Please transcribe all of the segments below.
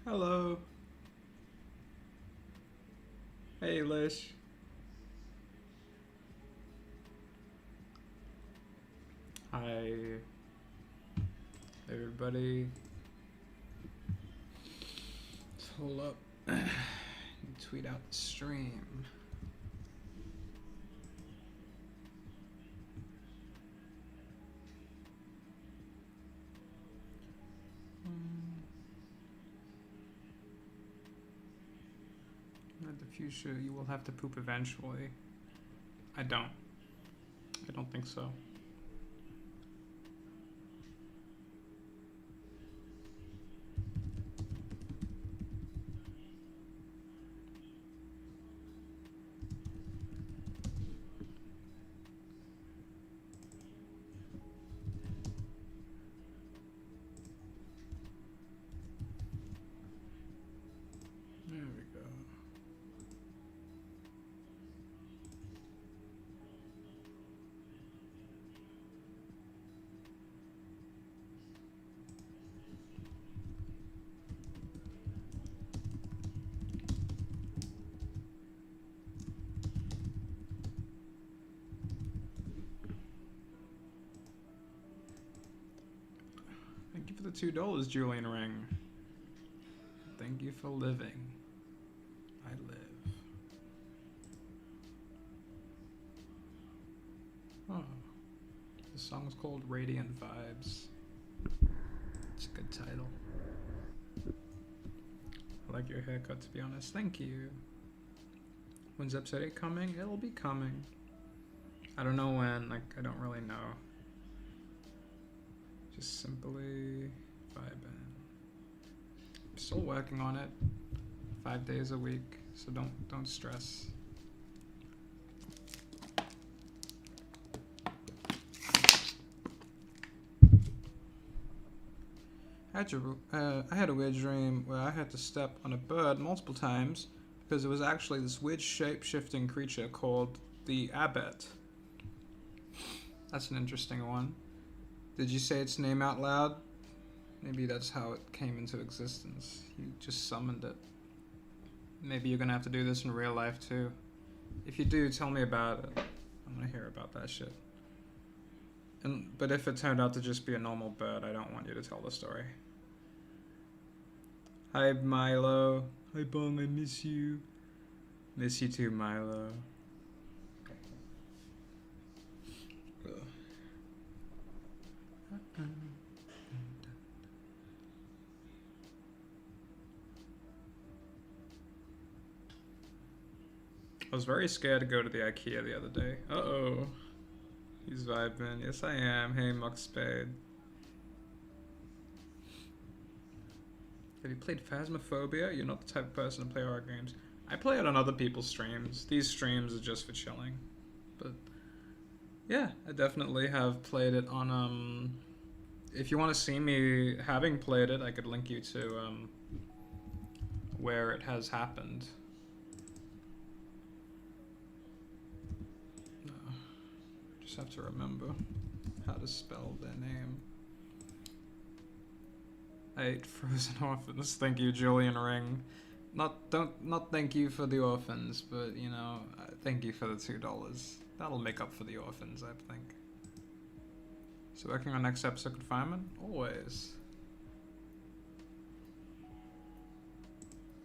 Hello. Hey, Lish. Hi, everybody. Let's hold up. Tweet out the stream. In the future, you will have to poop eventually. I don't think so. There we go. Thank you for the $2, Julian Ring. Thank you for living. I live. Oh. The song's called Radiant Vibes. It's a good title. I like your haircut, to be honest. Thank you. When's episode 8 coming? It'll be coming. I don't know when. Like, I don't really know. Just simply vibing. I'm still working on it. 5 days a week, so don't stress. I had a weird dream where I had to step on a bird multiple times because it was actually this weird shape-shifting creature called the abbot. That's an interesting one. Did you say its name out loud? Maybe that's how it came into existence. You just summoned it. Maybe you're gonna have to do this in real life too. If you do, tell me about it. I wanna hear about that shit. But if it turned out to just be a normal bird, I don't want you to tell the story. Hi, Milo. Hi, Bong, I miss you. Miss you too, Milo. I was very scared to go to the IKEA the other day. Uh-oh. He's vibing. Yes, I am. Hey, Muckspade. Have you played Phasmophobia? You're not the type of person to play horror games. I play it on other people's streams. These streams are just for chilling. But, yeah, I definitely have played it on, if you want to see me having played it, I could link you to, where it has happened. Just have to remember how to spell their name. I ate frozen orphans. Thank you, Julian Ring. Not thank you for the orphans, but you know, thank you for the $2. That'll make up for the orphans, I think. So working on next episode confinement? Always.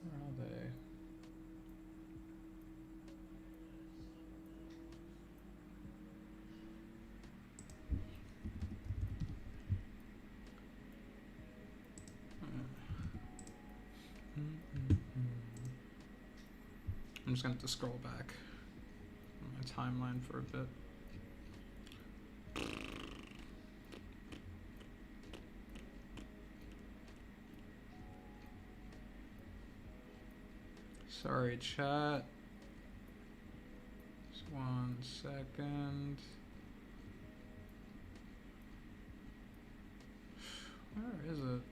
Where are they? I'm just gonna have to scroll back on my timeline for a bit. Sorry, chat. Just 1 second. Where is it?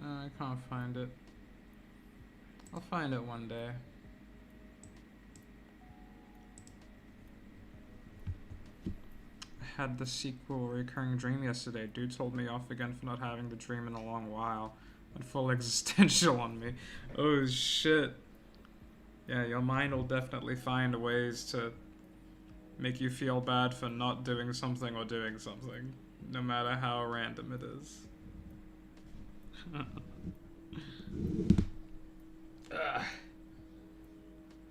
I can't find it. I'll find it one day. had the sequel recurring dream yesterday. Dude told me off again for not having the dream in a long while. Went full existential on me. Oh shit. Yeah, your mind will definitely find ways to make you feel bad for not doing something or doing something, no matter how random it is.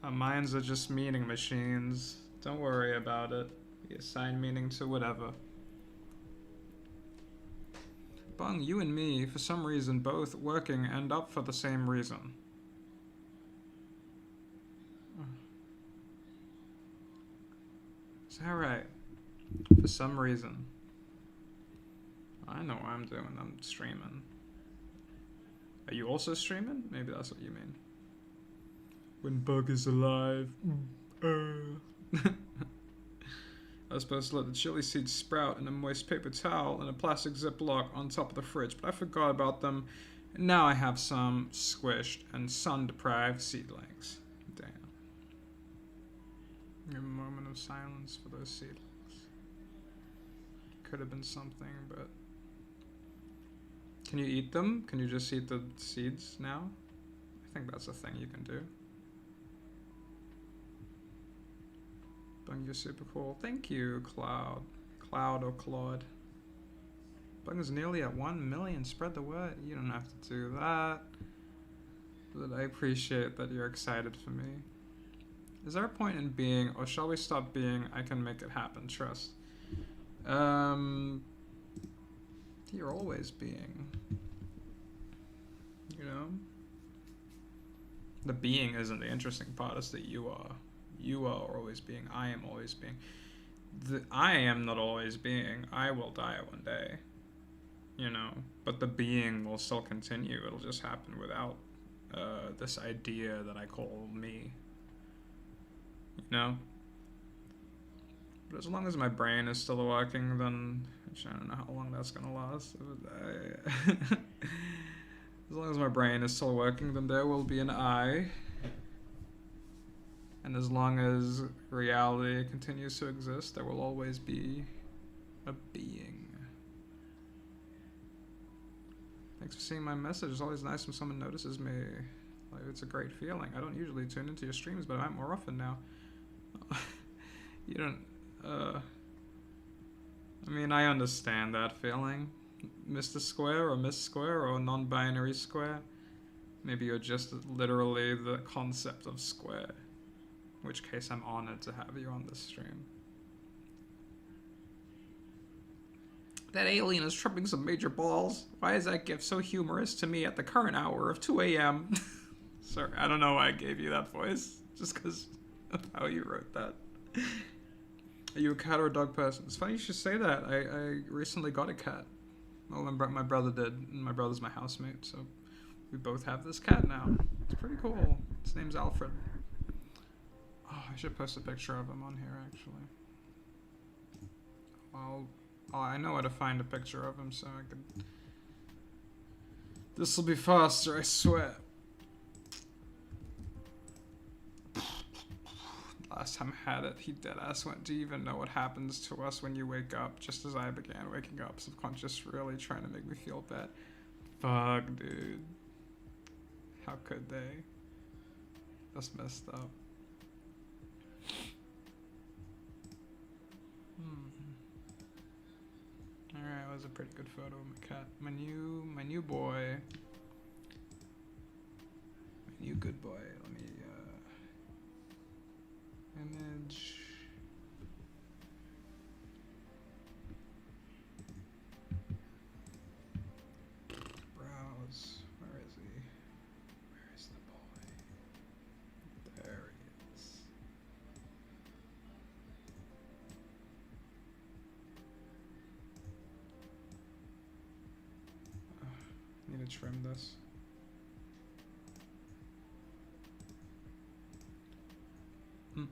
Our minds are just meaning machines. Don't worry about it. We assign meaning to whatever. Bung, you and me, for some reason, both working end up for the same reason. Is that right? For some reason. I know what I'm doing. I'm streaming. Are you also streaming? Maybe that's what you mean. When Bug is alive. I was supposed to let the chili seeds sprout in a moist paper towel and a plastic Ziploc on top of the fridge, but I forgot about them, and now I have some squished and sun-deprived seedlings. Damn. A moment of silence for those seedlings. Could have been something, but... Can you eat them? Can you just eat the seeds now? I think that's a thing you can do. Bung, you're super cool. Thank you, Cloud. Cloud or Claude. Bung is nearly at 1 million. Spread the word. You don't have to do that. But I appreciate that you're excited for me. Is there a point in being, or shall we stop being? I can make it happen. Trust. You're always being. You know? The being isn't the interesting part, it's that you are. You are always being. I am always being. I am not always being. I will die one day. You know? But the being will still continue. It'll just happen without this idea that I call me. You know? But as long as my brain is still working, then... Which I don't know how long that's gonna last. As long as my brain is still working, then there will be an I. And as long as reality continues to exist, there will always be a being. Thanks for seeing my message. It's always nice when someone notices me. Like, it's a great feeling. I don't usually tune into your streams, but I might more often now. You don't... I mean, I understand that feeling. Mr. Square or Miss Square or non-binary square. Maybe you're just literally the concept of square. In which case I'm honored to have you on this stream. That alien is tripping some major balls. Why is that gift so humorous to me at the current hour of 2 a.m.? Sorry, I don't know why I gave you that voice. Just because of how you wrote that. Are you a cat or a dog person? It's funny you should say that. I recently got a cat. Well, my brother did. And my brother's my housemate, so we both have this cat now. It's pretty cool. His name's Alfred. Oh, I should post a picture of him on here, actually. I know how to find a picture of him, so I could... This'll be faster, I swear. Last time I had it, he deadass went, do you even know what happens to us when you wake up? Just as I began waking up, subconscious really trying to make me feel bad. Fuck, dude. How could they? That's messed up. Alright, that was a pretty good photo of my cat. My new boy. My new good boy. Let me, image. Browse. Where is he? Where is the boy? There he is. Need to trim this. What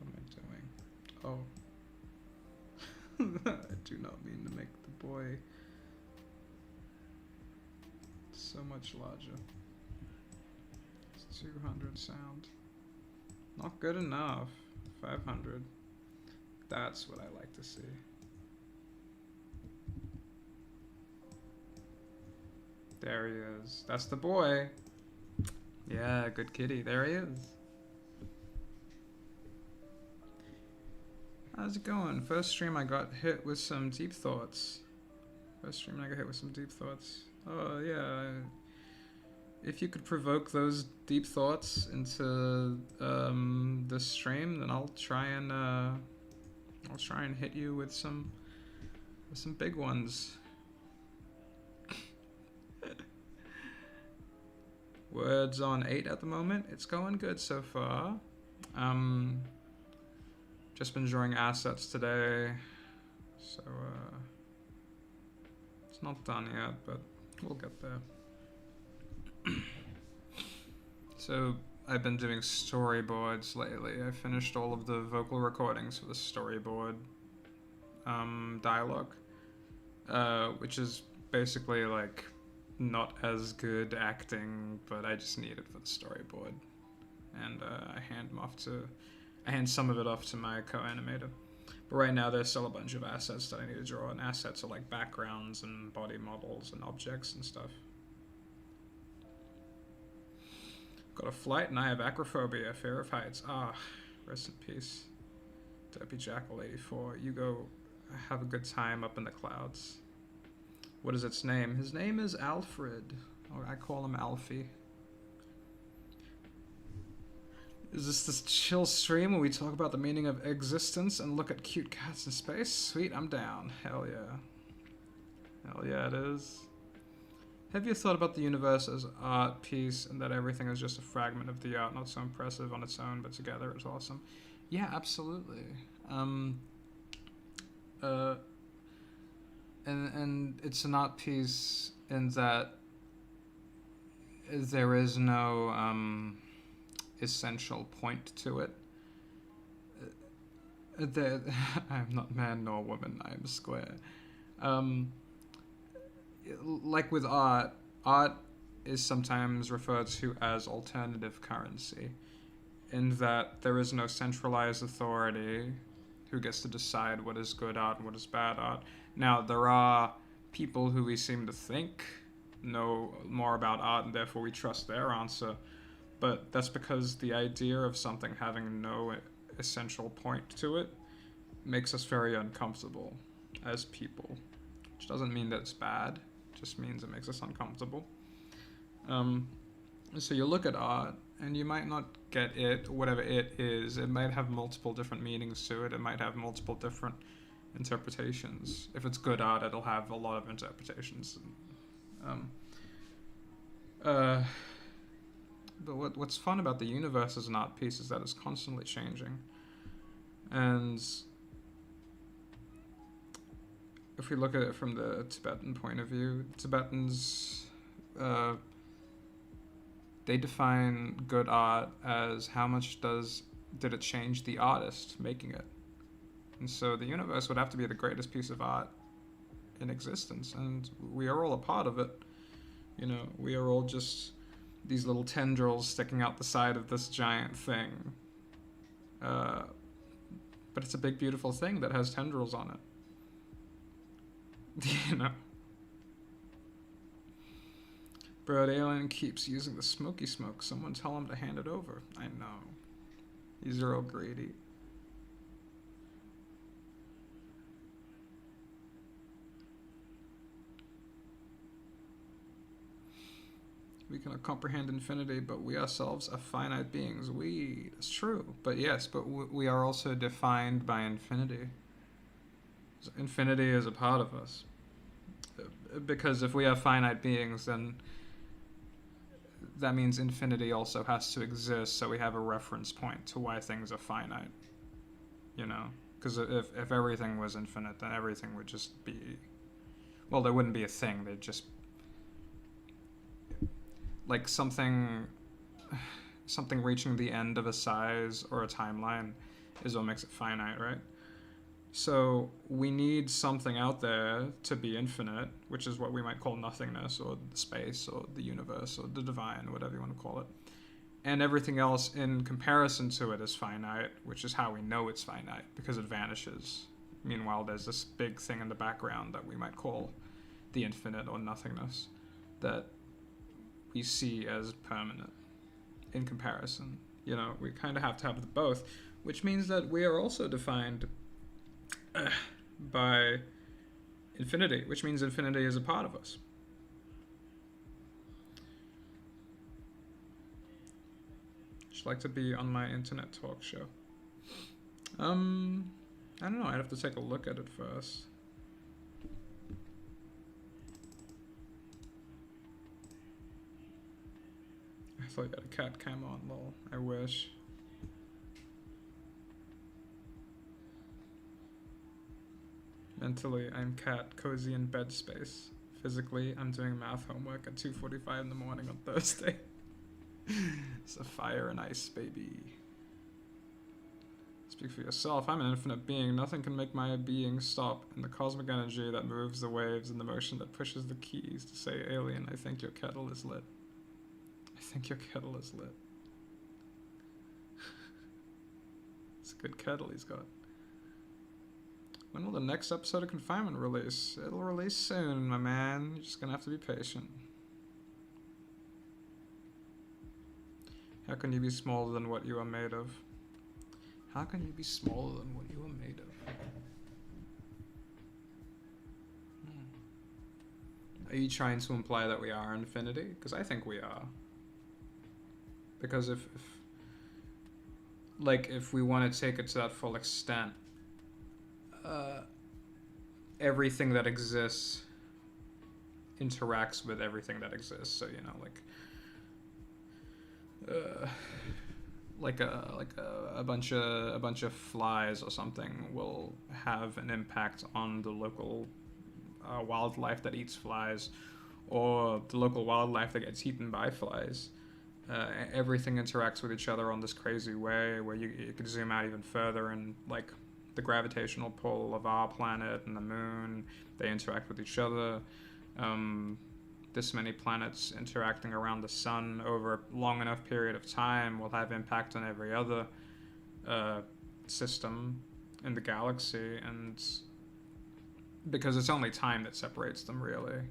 am I doing? Oh. I do not mean to make the boy so much larger. It's 200 sound. Not good enough. 500. That's what I like to see. There he is. That's the boy. Yeah, good kitty. There he is. How's it going? First stream I got hit with some deep thoughts. Oh, yeah. If you could provoke those deep thoughts into this stream, then I'll try and hit you with some big ones. Words on 8 at the moment. It's going good so far. Just been drawing assets today, so it's not done yet, but we'll get there. So I've been doing storyboards lately. I finished all of the vocal recordings for the storyboard dialogue, which is basically like not as good acting, but I just need it for the storyboard, and I hand some of it off to my co-animator. But right now there's still a bunch of assets that I need to draw, and assets are like backgrounds and body models and objects and stuff. Got a flight and I have acrophobia, fear of heights. Ah, rest in peace. Debbie Jackal 84. You go have a good time up in the clouds. What is its name? His name is Alfred. Or I call him Alfie. Is this chill stream where we talk about the meaning of existence and look at cute cats in space? Sweet, I'm down. Hell yeah. Hell yeah, it is. Have you thought about the universe as art piece and that everything is just a fragment of the art, not so impressive on its own, but together it's awesome? Yeah, absolutely. And it's an art piece in that there is no essential point to it. I am not man nor woman, I am square. Like with art is sometimes referred to as alternative currency, in that there is no centralized authority who gets to decide what is good art and what is bad art. Now, there are people who we seem to think know more about art and therefore we trust their answer, but that's because the idea of something having no essential point to it makes us very uncomfortable as people, which doesn't mean that it's bad. Just means it makes us uncomfortable. So you look at art and you might not get it, whatever it is. It might have multiple different meanings to it. It might have multiple different interpretations. If it's good art, it'll have a lot of interpretations. But what's fun about the universe as an art piece is that it's constantly changing. And if we look at it from the Tibetan point of view, Tibetans, they define good art as how much did it change the artist making it. And so the universe would have to be the greatest piece of art in existence, and we are all a part of it. You know, we are all just these little tendrils sticking out the side of this giant thing. But it's a big, beautiful thing that has tendrils on it. You know. Bird Alien keeps using the smoky smoke. Someone tell him to hand it over. I know. He's real greedy. We cannot comprehend infinity, but we ourselves are finite beings. That's true. But yes, but we are also defined by infinity. Infinity is a part of us. Because if we are finite beings, then that means infinity also has to exist, so we have a reference point to why things are finite. You know? Because if everything was infinite, then everything would just be... Well, there wouldn't be a thing. They'd just... Like something reaching the end of a size or a timeline is what makes it finite, right? So we need something out there to be infinite, which is what we might call nothingness or space or the universe or the divine, whatever you want to call it. And everything else in comparison to it is finite, which is how we know it's finite, because it vanishes. Meanwhile, there's this big thing in the background that we might call the infinite or nothingness that we see as permanent in comparison. You know, we kind of have to have the both, which means that we are also defined by infinity, which means infinity is a part of us. Just like to be on my internet talk show. I don't know, I'd have to take a look at it first. I thought you had a cat cam on, lol. I wish. Mentally, I'm cat, cozy in bed space. Physically, I'm doing math homework at 2:45 in the morning on Thursday. It's a fire and ice, baby. Speak for yourself. I'm an infinite being. Nothing can make my being stop. And the cosmic energy that moves the waves and the motion that pushes the keys to say, alien, I think your kettle is lit. I think your kettle is lit. It's a good kettle he's got. When will the next episode of Confinement release? It'll release soon, my man. You're just gonna have to be patient. How can you be smaller than what you are made of? How can you be smaller than what you are made of? Are you trying to imply that we are infinity? Because I think we are. Because if we want to take it to that full extent, everything that exists interacts with everything that exists. So, you know, a bunch of flies or something will have an impact on the local wildlife that eats flies, or the local wildlife that gets eaten by flies. Everything interacts with each other on this crazy way where you could zoom out even further, and like the gravitational pull of our planet and the moon, they interact with each other. This many planets interacting around the sun over a long enough period of time will have impact on every other system in the galaxy, and because it's only time that separates them, really,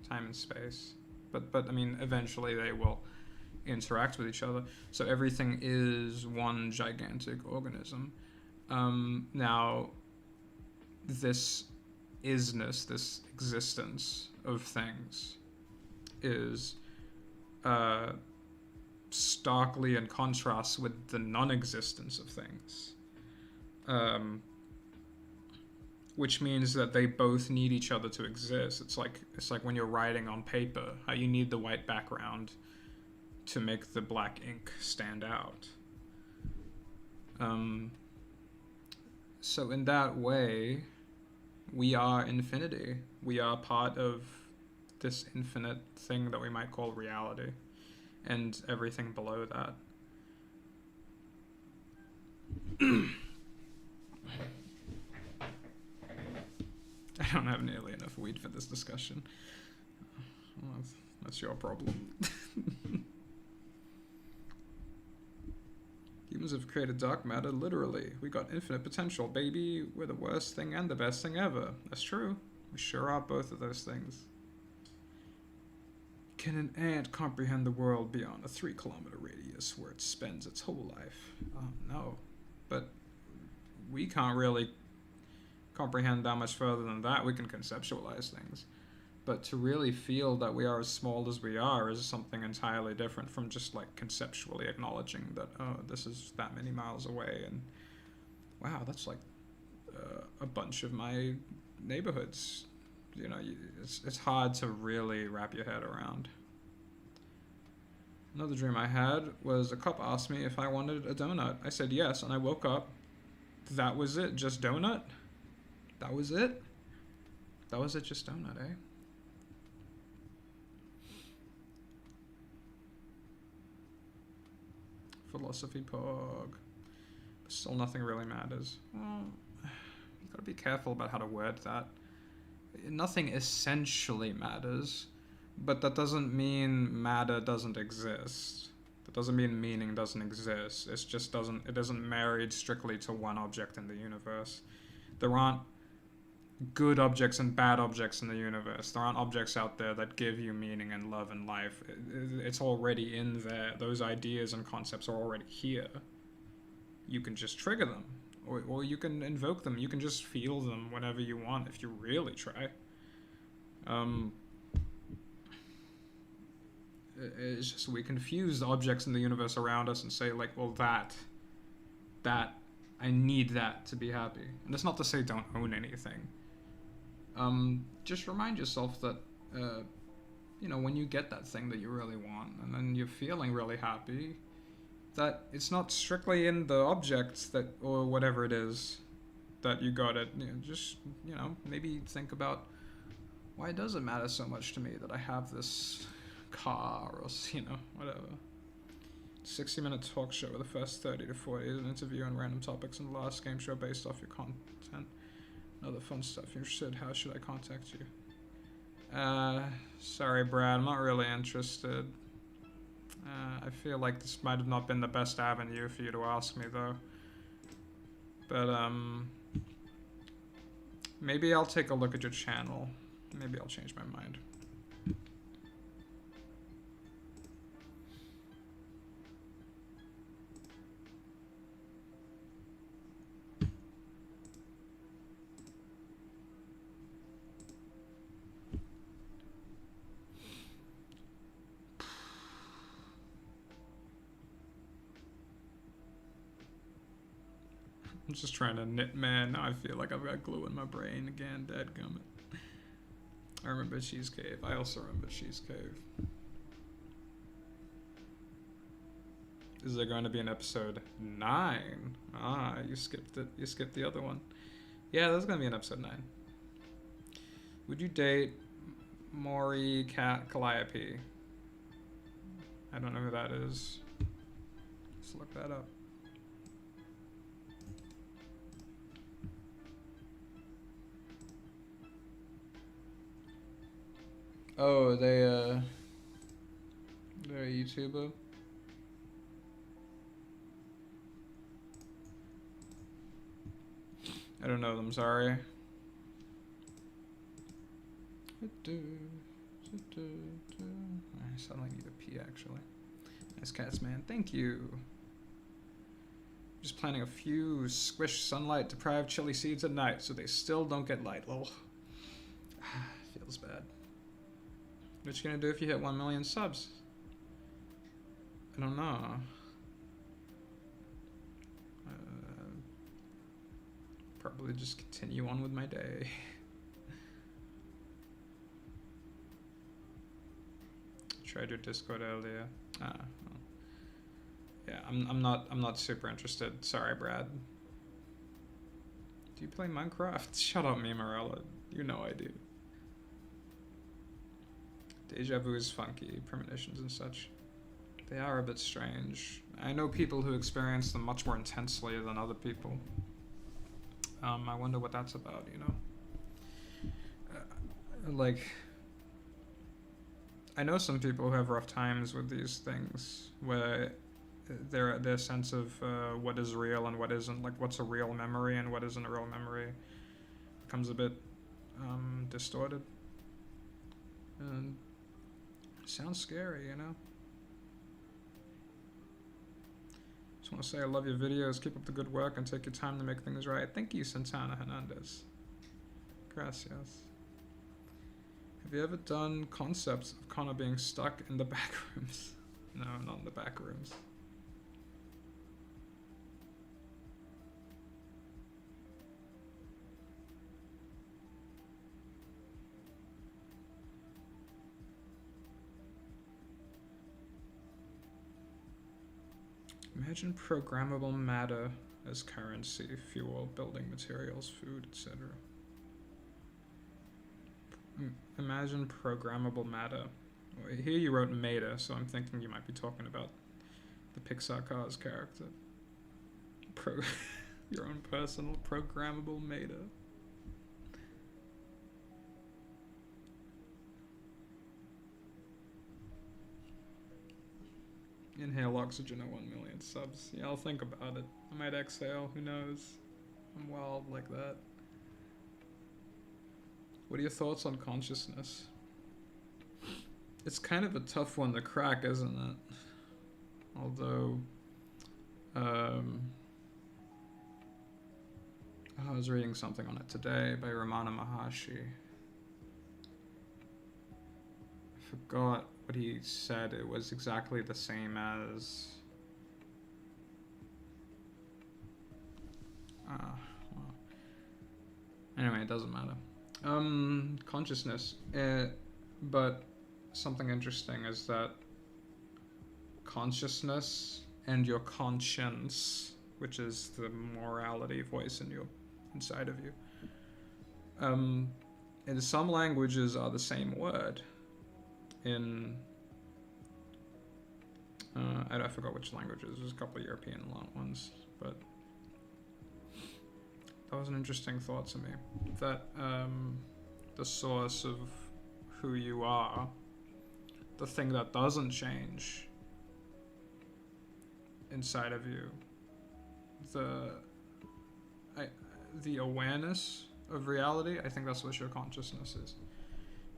time and space. But I mean, eventually they will interact with each other. So everything is one gigantic organism. Now, this isness, this existence of things, is starkly in contrast with the non-existence of things, which means that they both need each other to exist. It's like when you're writing on paper, how you need the white background to make the black ink stand out. So in that way, we are infinity. We are part of this infinite thing that we might call reality, and everything below that. I don't have nearly enough weed for this discussion. Well, that's your problem. Humans have created dark matter, literally. We got infinite potential, baby. We're the worst thing and the best thing ever. That's true. We sure are both of those things. Can an ant comprehend the world beyond a 3-kilometer radius where it spends its whole life? No. But we can't really comprehend that much further than that. We can conceptualize things. But to really feel that we are as small as we are is something entirely different from just like conceptually acknowledging that, oh, this is that many miles away, and wow, that's like a bunch of my neighborhoods. You know, it's hard to really wrap your head around. Another dream I had was a cop asked me if I wanted a donut. I said yes, and I woke up. That was it, just donut? That was it? That was it, just donut, eh? Philosophy pog. Still nothing really matters. Well, gotta be careful about how to word that. Nothing essentially matters, but that doesn't mean matter doesn't exist. That doesn't mean meaning doesn't exist. It isn't married strictly to one object in the universe. There aren't good objects and bad objects in the universe. There aren't objects out there that give you meaning and love and life. It's already in there. Those ideas and concepts are already here. You can just trigger them, or you can invoke them. You can just feel them whenever you want if you really try. It's just we confuse the objects in the universe around us and say, like, well, that, I need that to be happy. And that's not to say don't own anything. Just remind yourself that, when you get that thing that you really want and then you're feeling really happy, that it's not strictly in the object that, or whatever it is that you got it. Just, maybe think about, why does it matter so much to me that I have this car or, whatever. 60-minute talk show with the first 30 to 40 is an interview on random topics, and the last game show based off your content. Other fun stuff. You're interested? How should I contact you? Sorry, Brad. I'm not really interested. I feel like this might have not been the best avenue for you to ask me, though. But, maybe I'll take a look at your channel. Maybe I'll change my mind. I'm just trying to knit, man. Now I feel like I've got glue in my brain again. Dadgummit. I remember Cheese Cave. I also remember Cheese Cave. Is there going to be an episode 9? Ah, you skipped it. You skipped the other one. Yeah, there's going to be an episode 9. Would you date Maury Calliope? I don't know who that is. Let's look that up. Oh, they're a YouTuber. I don't know them, sorry. I suddenly need a pee, actually. Nice cats, man. Thank you. Just planting a few squished sunlight deprived chili seeds at night so they still don't get light. Lol. Feels bad. What you gonna do if you hit 1 million subs? I don't know. Probably just continue on with my day. Tried your Discord earlier. Well. Yeah, I'm not super interested. Sorry, Brad. Do you play Minecraft? Shut up, me, Morella. You know I do. Deja vu is funky, premonitions and such. They are a bit strange. I know people who experience them much more intensely than other people. I wonder what that's about, I know some people who have rough times with these things, where their sense of what is real and what isn't, like what's a real memory and what isn't a real memory, becomes a bit distorted. And sounds scary, Just want to say I love your videos. Keep up the good work and take your time to make things right. Thank you, Santana Hernandez. Gracias. Have you ever done concepts of Connor being stuck in the back rooms? No, not in the back rooms. Imagine programmable matter as currency, fuel, building materials, food, etc. Imagine programmable matter. Here you wrote Mater, so I'm thinking you might be talking about the Pixar Cars character. Your own personal programmable meta. Inhale oxygen at 1 million subs. Yeah, I'll think about it. I might exhale, who knows? I'm wild like that. What are your thoughts on consciousness? It's kind of a tough one to crack, isn't it? Although, I was reading something on it today by Ramana Maharshi. I forgot what he said. It was exactly the same as... well. Anyway, it doesn't matter. Consciousness. But something interesting is that consciousness and your conscience, which is the morality voice inside of you, in some languages are the same word. In I forgot which languages. There's a couple of European ones, but that was an interesting thought to me. That the source of who you are, the thing that doesn't change inside of you, the awareness of reality, I think that's what your consciousness is.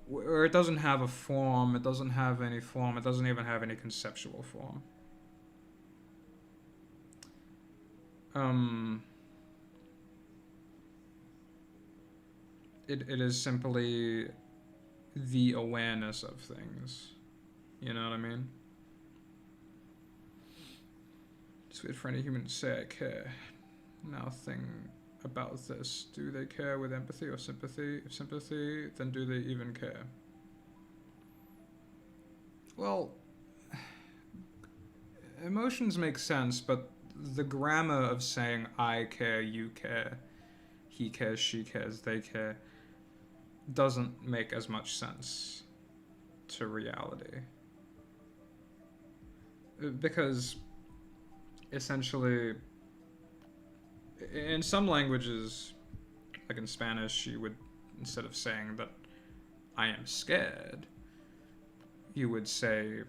Where it doesn't have a form, it doesn't have any form, it doesn't even have any conceptual form. It is simply the awareness of things. You know what I mean? It's weird for any human to say I care. Now think about this. Do they care with empathy or sympathy? If sympathy, then do they even care? Well, emotions make sense, but the grammar of saying I care, you care, he cares, she cares, they care, doesn't make as much sense to reality. Because essentially, in some languages, like in Spanish, you would, instead of saying that I am scared, you would say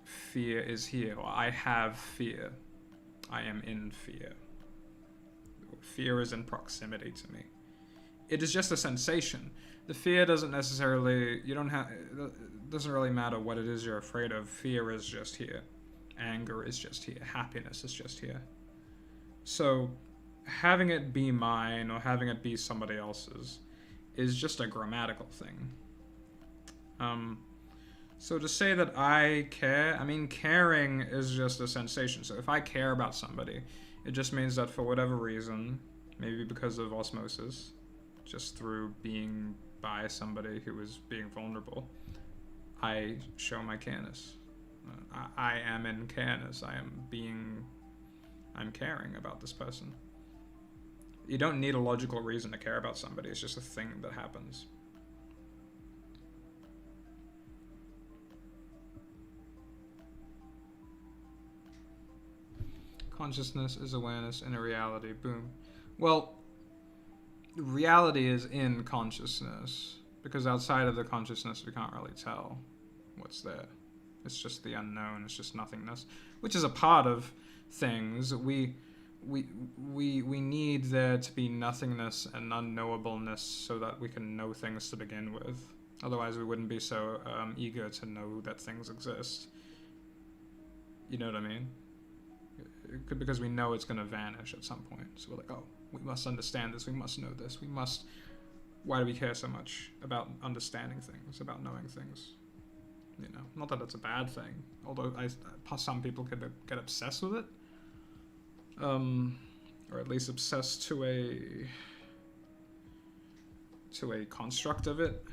fear is here, or I have fear. I am in fear. Fear is in proximity to me. It is just a sensation. The fear doesn't necessarily, it doesn't really matter what it is you're afraid of. Fear is just here. Anger is just here. Happiness is just here. So having it be mine or having it be somebody else's is just a grammatical thing. So to say that I care, I mean, caring is just a sensation. So if I care about somebody, it just means that for whatever reason, maybe because of osmosis, just through being by somebody who is being vulnerable, I show my careness. I am in careness. I'm caring about this person. You don't need a logical reason to care about somebody. It's just a thing that happens. Consciousness is awareness in a reality. Boom. Well, reality is in consciousness, because outside of the consciousness we can't really tell what's there. It's just the unknown. It's just nothingness, which is a part of things. We need there to be nothingness and unknowableness so that we can know things to begin with. Otherwise, we wouldn't be so eager to know that things exist. You know what I mean? Because we know it's going to vanish at some point. So we're like, oh, we must understand this. We must know this. We must. Why do we care so much about understanding things, about knowing things? You know, not that it's a bad thing. Although some people could get obsessed with it, or at least obsessed to a construct of it.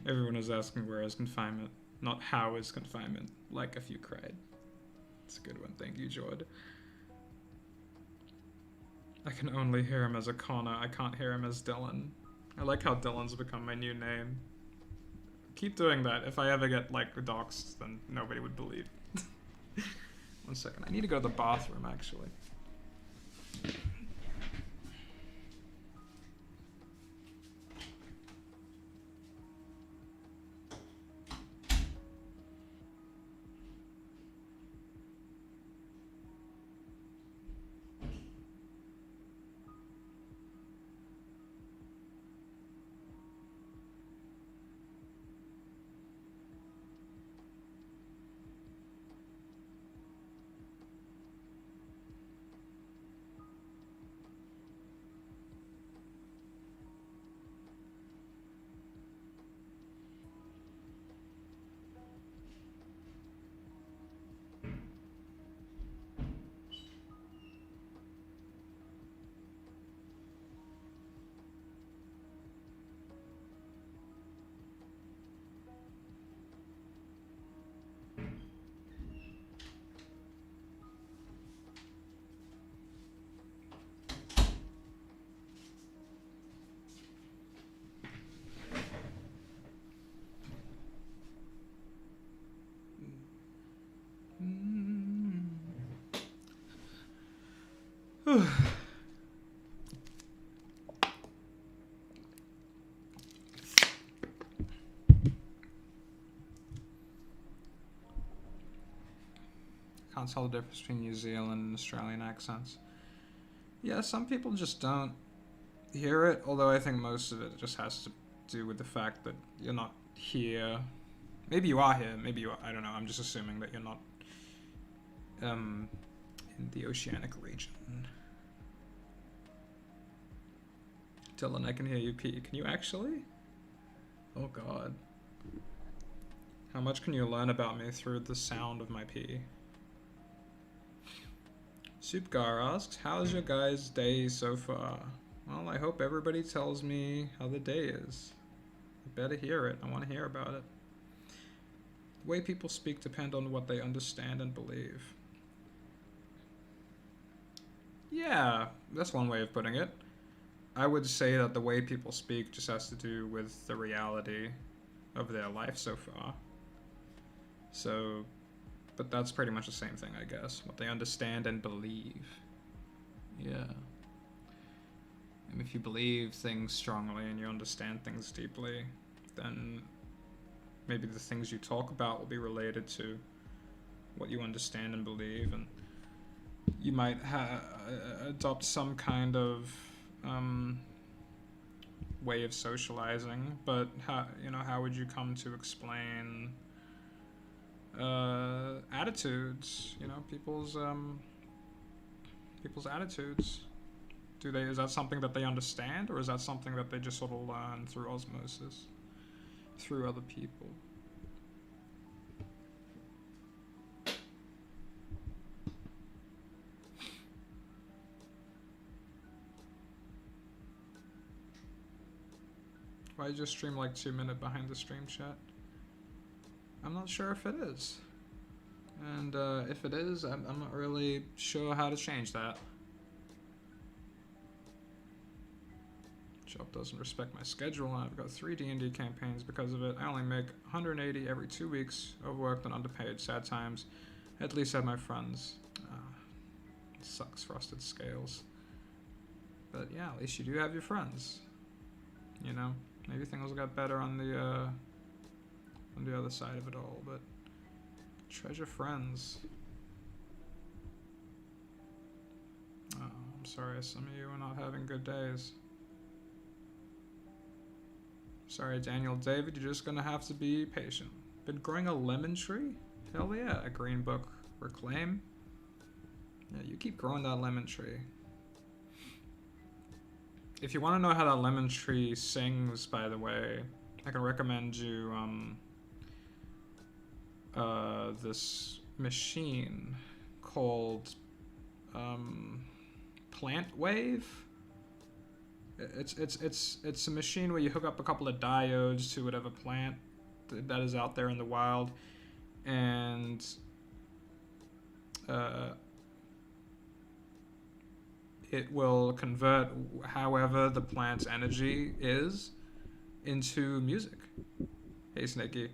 Everyone is asking where is confinement, not how is confinement. Like if you cried. It's a good one. Thank you, Jord. I can only hear him as a Connor. I can't hear him as Dylan. I like how Dylan's become my new name. Keep doing that. If I ever get, like, doxxed, then nobody would believe. 1 second. I need to go to the bathroom, actually. Can't tell the difference between New Zealand and Australian accents. Yeah, some people just don't hear it, although I think most of it just has to do with the fact that you're not here. Maybe you are here, maybe you are, I don't know, I'm just assuming that you're not in the oceanic region. Dylan, I can hear you pee. Can you actually? Oh god. How much can you learn about me through the sound of my pee? Soupgar asks, how's your guys' day so far? Well, I hope everybody tells me how the day is. I better hear it. I want to hear about it. The way people speak depend on what they understand and believe. Yeah, that's one way of putting it. I would say that the way people speak just has to do with the reality of their life so far. So, but that's pretty much the same thing, I guess. What they understand and believe. Yeah. And if you believe things strongly and you understand things deeply, then maybe the things you talk about will be related to what you understand and believe, and you might adopt some kind of way of socializing. But how would you come to explain attitudes? People's attitudes. Is that something that they understand, or is that something that they just sort of learn through osmosis, through other people? Why just stream like 2-minute behind the stream chat? I'm not sure if it is. And if it is, I'm not really sure how to change that. Job doesn't respect my schedule, and I've got 3 D&D campaigns because of it. I only make 180 every 2 weeks, overworked and underpaid. Sad times. At least have my friends. It sucks, Frosted Scales. But yeah, at least you do have your friends. Maybe things will get better on the other side of it all, but treasure friends. Oh, I'm sorry, some of you are not having good days. Sorry, Daniel. David, you're just gonna have to be patient. Been growing a lemon tree? Hell yeah, a green book. Reclaim? Yeah, you keep growing that lemon tree. If you want to know how that lemon tree sings, by the way, I can recommend you this machine called Plant Wave. It's a machine where you hook up a couple of diodes to whatever plant that is out there in the wild, and it will convert however the plant's energy is into music. Hey, Snakey.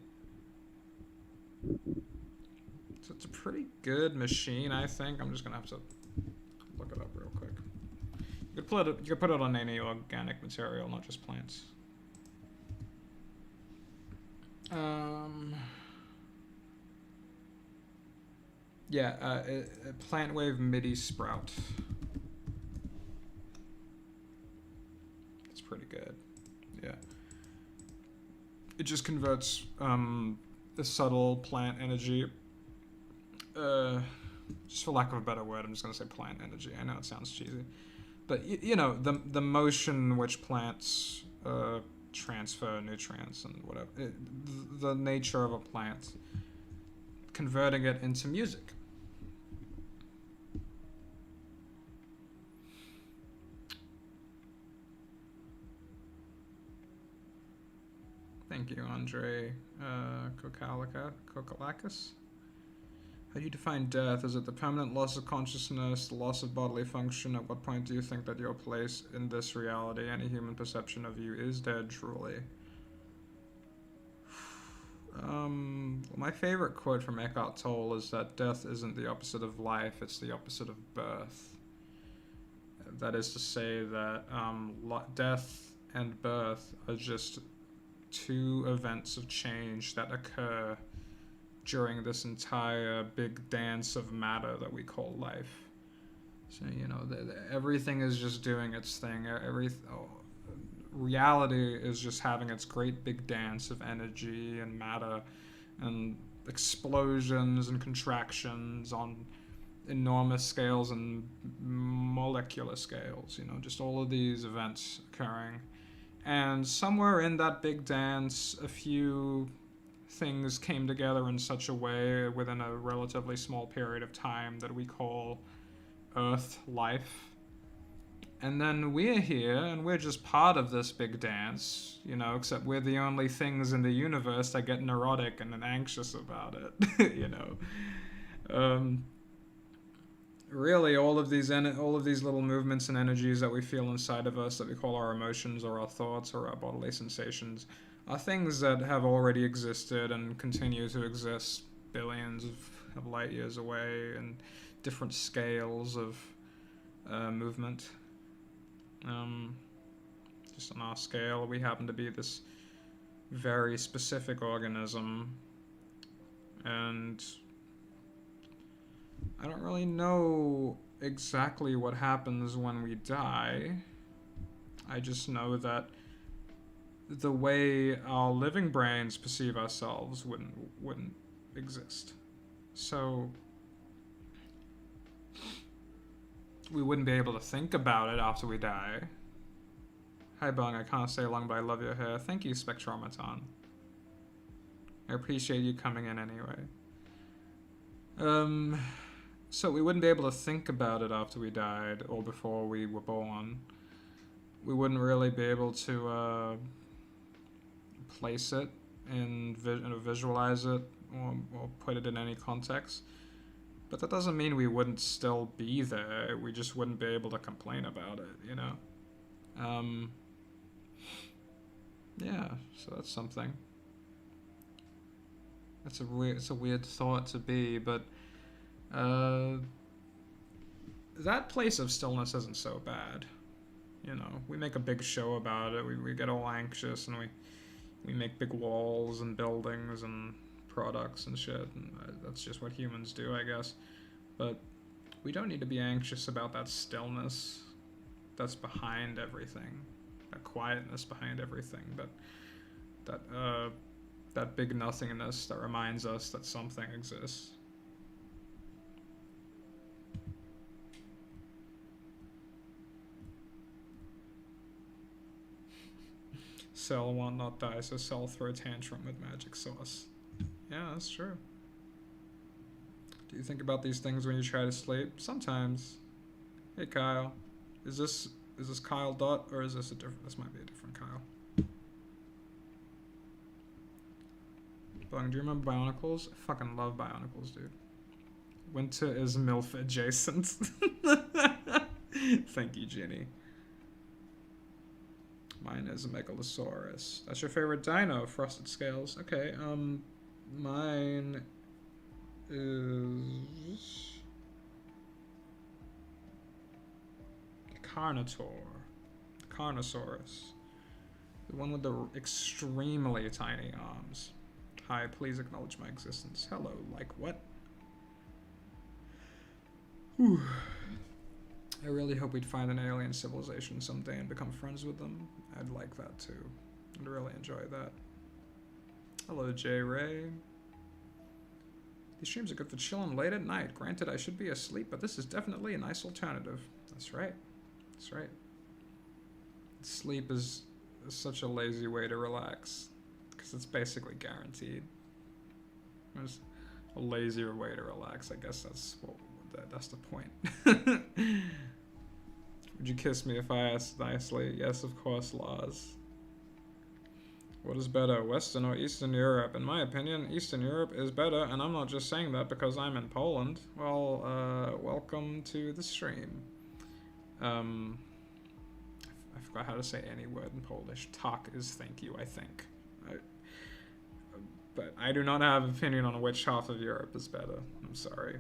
So it's a pretty good machine, I think. I'm just gonna have to look it up real quick. You could put it on any organic material, not just plants. Yeah, a plant wave MIDI sprout. It's pretty good. Yeah. It just converts the subtle plant energy. Just for lack of a better word, I'm just gonna say plant energy. I know it sounds cheesy, but you know the motion which plants transfer nutrients and whatever. The nature of a plant, converting it into music. Thank you, Andre Kokalakis. How do you define death? Is it the permanent loss of consciousness, the loss of bodily function? At what point do you think that your place in this reality, any human perception of you, is dead truly? My favorite quote from Eckhart Tolle is that death isn't the opposite of life, it's the opposite of birth. That is to say that death and birth are just two events of change that occur during this entire big dance of matter that we call life. So, you know, everything is just doing its thing. Reality is just having its great big dance of energy and matter and explosions and contractions on enormous scales and molecular scales, you know, just all of these events occurring. And somewhere in that big dance, a few things came together in such a way within a relatively small period of time that we call Earth life. And then we're here, and we're just part of this big dance, you know, except we're the only things in the universe that get neurotic and anxious about it, you know. Really, all of these little movements and energies that we feel inside of us, that we call our emotions or our thoughts or our bodily sensations, are things that have already existed and continue to exist billions of light years away in different scales of movement. Just on our scale, we happen to be this very specific organism, and I don't really know exactly what happens when we die. I just know that the way our living brains perceive ourselves wouldn't exist. So we wouldn't be able to think about it after we die. Hi Bung, I can't stay long, but I love your hair. Thank you, Spectrometon. I appreciate you coming in anyway. So we wouldn't be able to think about it after we died or before we were born. We wouldn't really be able to place it and visualize it or put it in any context. But that doesn't mean we wouldn't still be there. We just wouldn't be able to complain about it, you know? Yeah, so that's something. It's a weird thought to be, but that place of stillness isn't so bad. You know, we make a big show about it. We get all anxious and we make big walls and buildings and products and shit. And that's just what humans do, I guess. But we don't need to be anxious about that stillness that's behind everything, that quietness behind everything, that big nothingness that reminds us that something exists. Cell want not die, so Cell throw a tantrum with magic sauce. Yeah, that's true. Do you think about these things when you try to sleep? Sometimes. Hey Kyle, is this Kyle Dot or is this a different? This might be a different Kyle. Bung, do you remember Bionicles? I fucking love Bionicles, dude. Winter is MILF adjacent. Thank you, Jenny. Mine is a Megalosaurus. That's your favorite dino, Frosted Scales. Okay, mine is Carnosaurus. The one with the extremely tiny arms. Hi, please acknowledge my existence. Hello, like what? Whew. I really hope we'd find an alien civilization someday and become friends with them. I'd like that too. I'd really enjoy that. Hello, J. Ray. These streams are good for chilling late at night. Granted, I should be asleep, but this is definitely a nice alternative. That's right. That's right. Sleep is such a lazy way to relax, because it's basically guaranteed. There's a lazier way to relax. I guess that's the point. Would you kiss me if I asked nicely? Yes, of course, Lars. What is better, Western or Eastern Europe? In my opinion, Eastern Europe is better, and I'm not just saying that because I'm in Poland. Well, welcome to the stream. I forgot how to say any word in Polish. Tak is thank you, I think. But I do not have an opinion on which half of Europe is better. I'm sorry.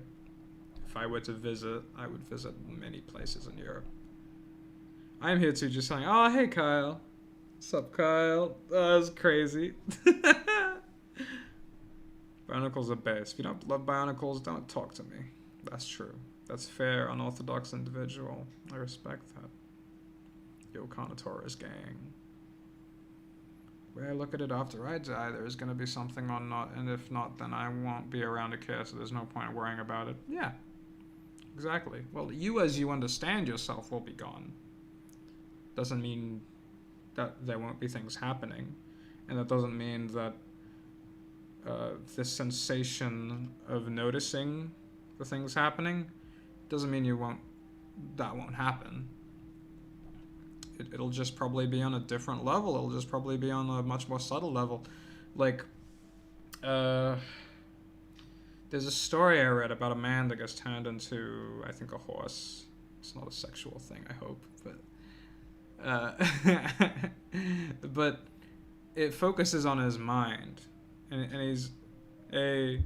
If I were to visit, I would visit many places in Europe. I'm here too, just saying, oh, hey, Kyle. What's up, Kyle? That was crazy. Bionicles are best. If you don't love Bionicles, don't talk to me. That's true. That's fair, unorthodox individual. I respect that. Yo, Carnotaurus gang. Well, look at it after I die. There's going to be something or not, and if not, then I won't be around to care, so there's no point worrying about it. Yeah, exactly. Well, you as you understand yourself will be gone. Doesn't mean that there won't be things happening, and that doesn't mean that the sensation of noticing the things happening doesn't mean that won't happen. It'll just probably be on a different level. It'll just probably be on a much more subtle level. Like, there's a story I read about a man that gets turned into, I think, a horse. It's not a sexual thing, I hope, but it focuses on his mind, and he's a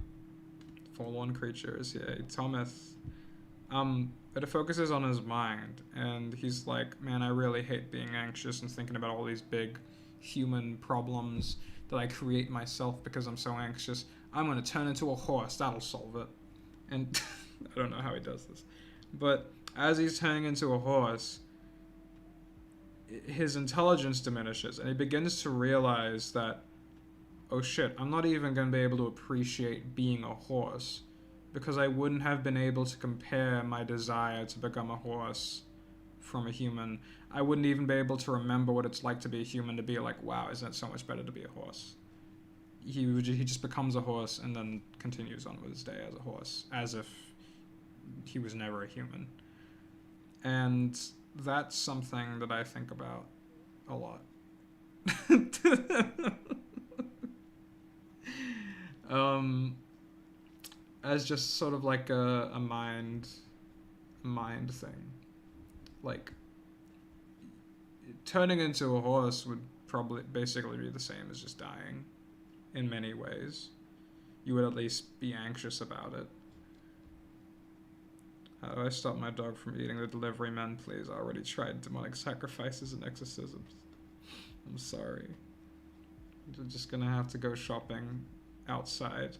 forlorn creature, is he? Thomas. But it focuses on his mind, and he's like, man, I really hate being anxious and thinking about all these big human problems that I create myself because I'm so anxious. I'm going to turn into a horse. That'll solve it. And I don't know how he does this. But as he's turning into a horse, his intelligence diminishes, and he begins to realize that, oh shit, I'm not even going to be able to appreciate being a horse, because I wouldn't have been able to compare my desire to become a horse from a human. I wouldn't even be able to remember what it's like to be a human, to be like, wow, isn't it so much better to be a horse? He just becomes a horse and then continues on with his day as a horse, as if he was never a human. And that's something that I think about a lot. As just sort of like a mind thing. Like, turning into a horse would probably basically be the same as just dying in many ways. You would at least be anxious about it. How do I stop my dog from eating the delivery men, please? I already tried demonic sacrifices and exorcisms. I'm sorry. You're just gonna have to go shopping outside.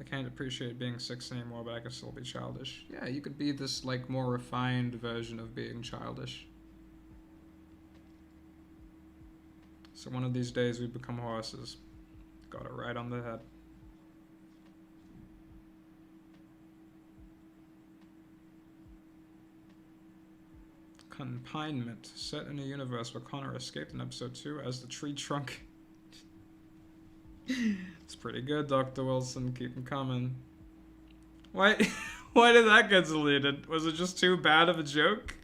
I can't appreciate being 6 anymore, but I can still be childish. Yeah, you could be this, like, more refined version of being childish. So one of these days we become horses. Got it right on the head. Confinement. Set in a universe where Connor escaped in episode 2 as the tree trunk. It's pretty good, Dr. Wilson. Keep them coming. Why did that get deleted? Was it just too bad of a joke?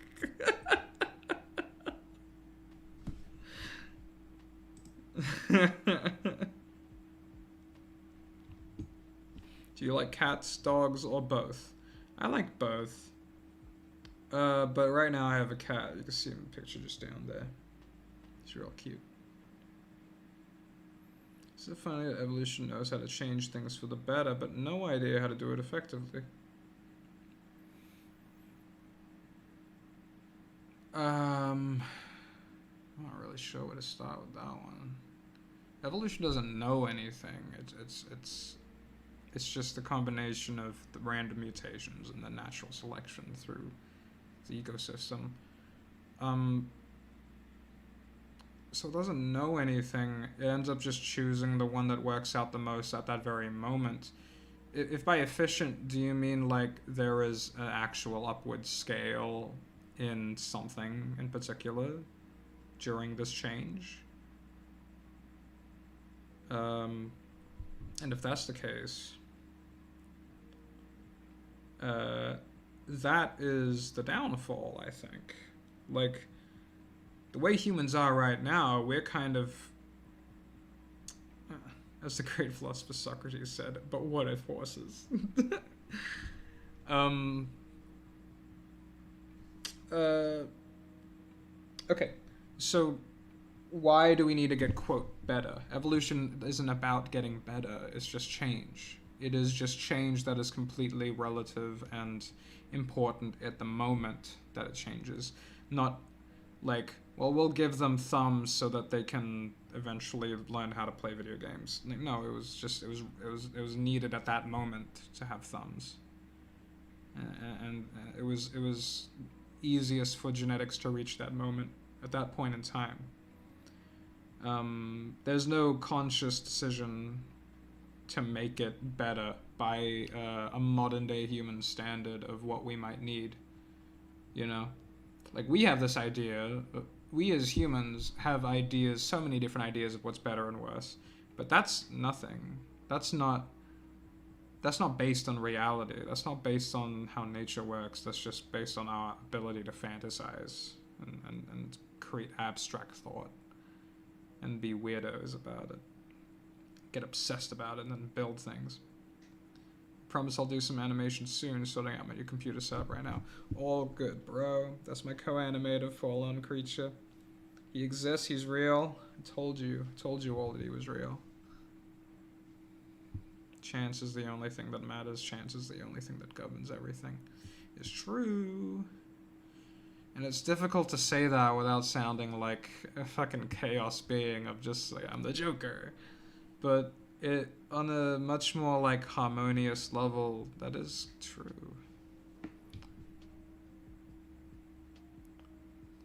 Do you like cats, dogs, or both? I like both. But right now I have a cat. You can see him in the picture just down there. He's real cute. It's funny that evolution knows how to change things for the better, but no idea how to do it effectively. I'm not really sure where to start with that one. Evolution doesn't know anything. It's just a combination of the random mutations and the natural selection through the ecosystem. So it doesn't know anything. It ends up just choosing the one that works out the most at that very moment. If by efficient do you mean like there is an actual upward scale in something in particular during this change? And if that's the case, that is the downfall, I think. Like, the way humans are right now, we're kind of, as the great philosopher Socrates said, but what if horses? Okay, so why do we need to get, quote, better? Evolution isn't about getting better, it's just change. It is just change that is completely relative and important at the moment that it changes. Not like, well, we'll give them thumbs so that they can eventually learn how to play video games. No, it was needed at that moment to have thumbs. And it was easiest for genetics to reach that moment at that point in time. There's no conscious decision to make it better by a modern day human standard of what we might need. You know? Like, we have this idea, we as humans have ideas, so many different ideas of what's better and worse. But that's nothing. That's not based on reality. That's not based on how nature works. That's just based on our ability to fantasize and create abstract thought and be weirdos about it. Get obsessed about it and then build things. Promise I'll do some animation soon, sorting out my new computer setup right now. All good, bro. That's my co-animator, Fallen Creature. He exists, he's real. I told you all that he was real. Chance is the only thing that matters. Chance is the only thing that governs everything. It's true. And it's difficult to say that without sounding like a fucking chaos being of just like, I'm the Joker. But it, on a much more like harmonious level, that is true.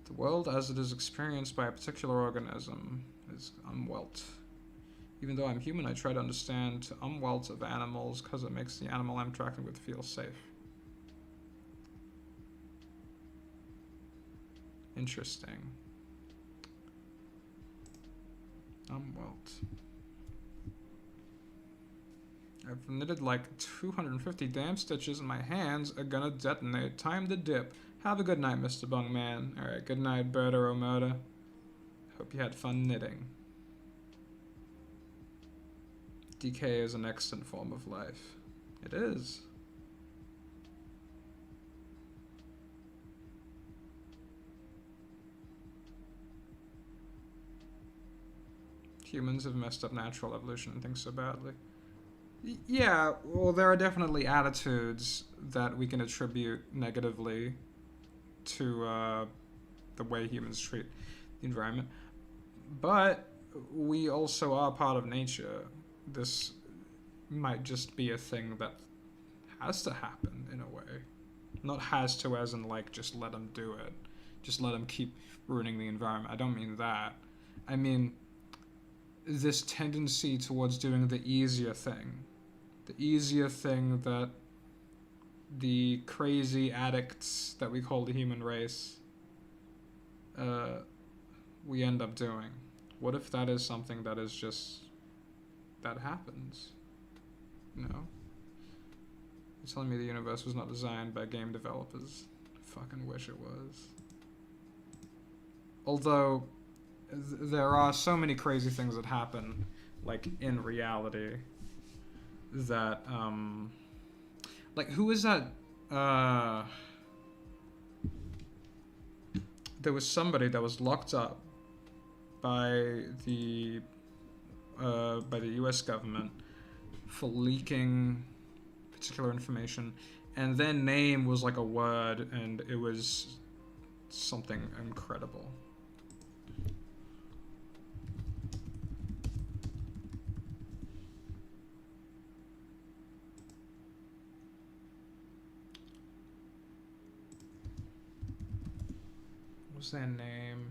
The world as it is experienced by a particular organism is unwelt. Even though I'm human, I try to understand unwelt of animals because it makes the animal I'm interacting with feel safe. Interesting. Unwelt. I've knitted like 250 damn stitches and my hands are gonna detonate. Time to dip. Have a good night, Mr. Bungman. Alright, good night, Berta Omoda. Hope you had fun knitting. Decay is an extant form of life. It is. Humans have messed up natural evolution and things so badly. Yeah, well, there are definitely attitudes that we can attribute negatively to the way humans treat the environment. But we also are part of nature. This might just be a thing that has to happen in a way. Not has to as in like just let them do it. Just let them keep ruining the environment. I don't mean that. I mean this tendency towards doing the easier thing. The easier thing that the crazy addicts that we call the human race we end up doing. What if that is something that is just that happens? You know? You're telling me the universe was not designed by game developers? I fucking wish it was. Although there are so many crazy things that happen, like in reality, that like who is that? There was somebody that was locked up by the by the US government for leaking particular information, and their name was like a word, and it was something incredible. What was their name?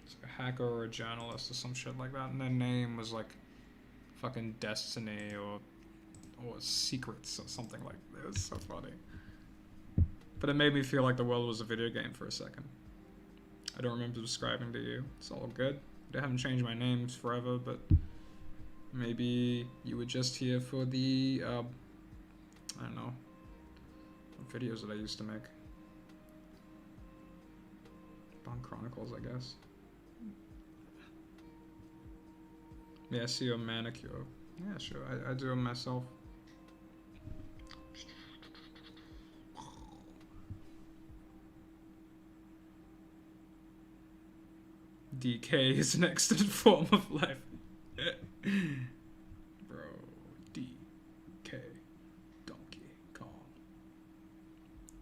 It's like a hacker or a journalist or some shit like that, and their name was like fucking Destiny or Secrets or something like that. It was so funny. But it made me feel like the world was a video game for a second. I don't remember subscribing to you. It's all good. I haven't changed my names forever, but maybe you were just here for the, I don't know, videos that I used to make. Bond Chronicles, I guess. Yeah, I see your manicure. Yeah, sure. I do them myself. DK is an extant form of life. Bro, DK. Donkey Kong.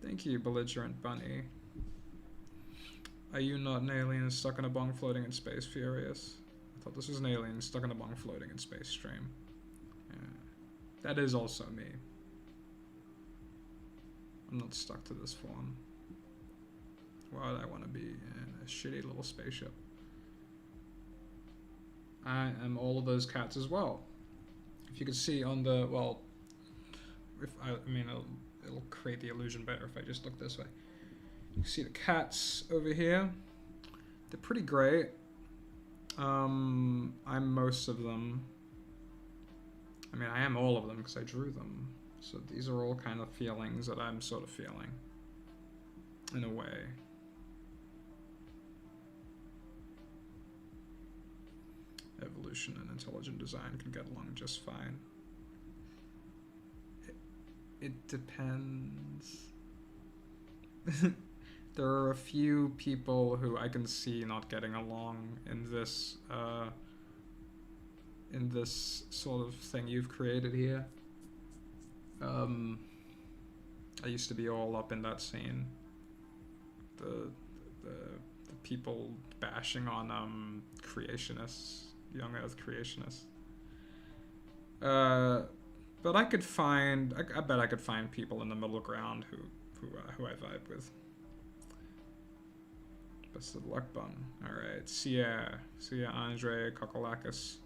Thank you, belligerent bunny. Are you not an alien stuck in a bong floating in space, furious? I thought this was an alien stuck in a bong floating in space stream. Yeah. That is also me. I'm not stuck to this form. Why would I want to be in a shitty little spaceship? I am all of those cats as well. If you could see on the, well, if I mean, it'll create the illusion better if I just look this way. You can see the cats over here. They're pretty great. I'm most of them. I mean, I am all of them because I drew them. So these are all kind of feelings that I'm sort of feeling, in a way. Evolution and intelligent design can get along just fine. It depends. There are a few people who I can see not getting along in this sort of thing you've created here. I used to be all up in that scene. The people bashing on creationists, young Earth creationists. But I could find, I bet I could find people in the middle ground who I vibe with. Best of luck, Bung. Alright, see ya Andre Kokolakis.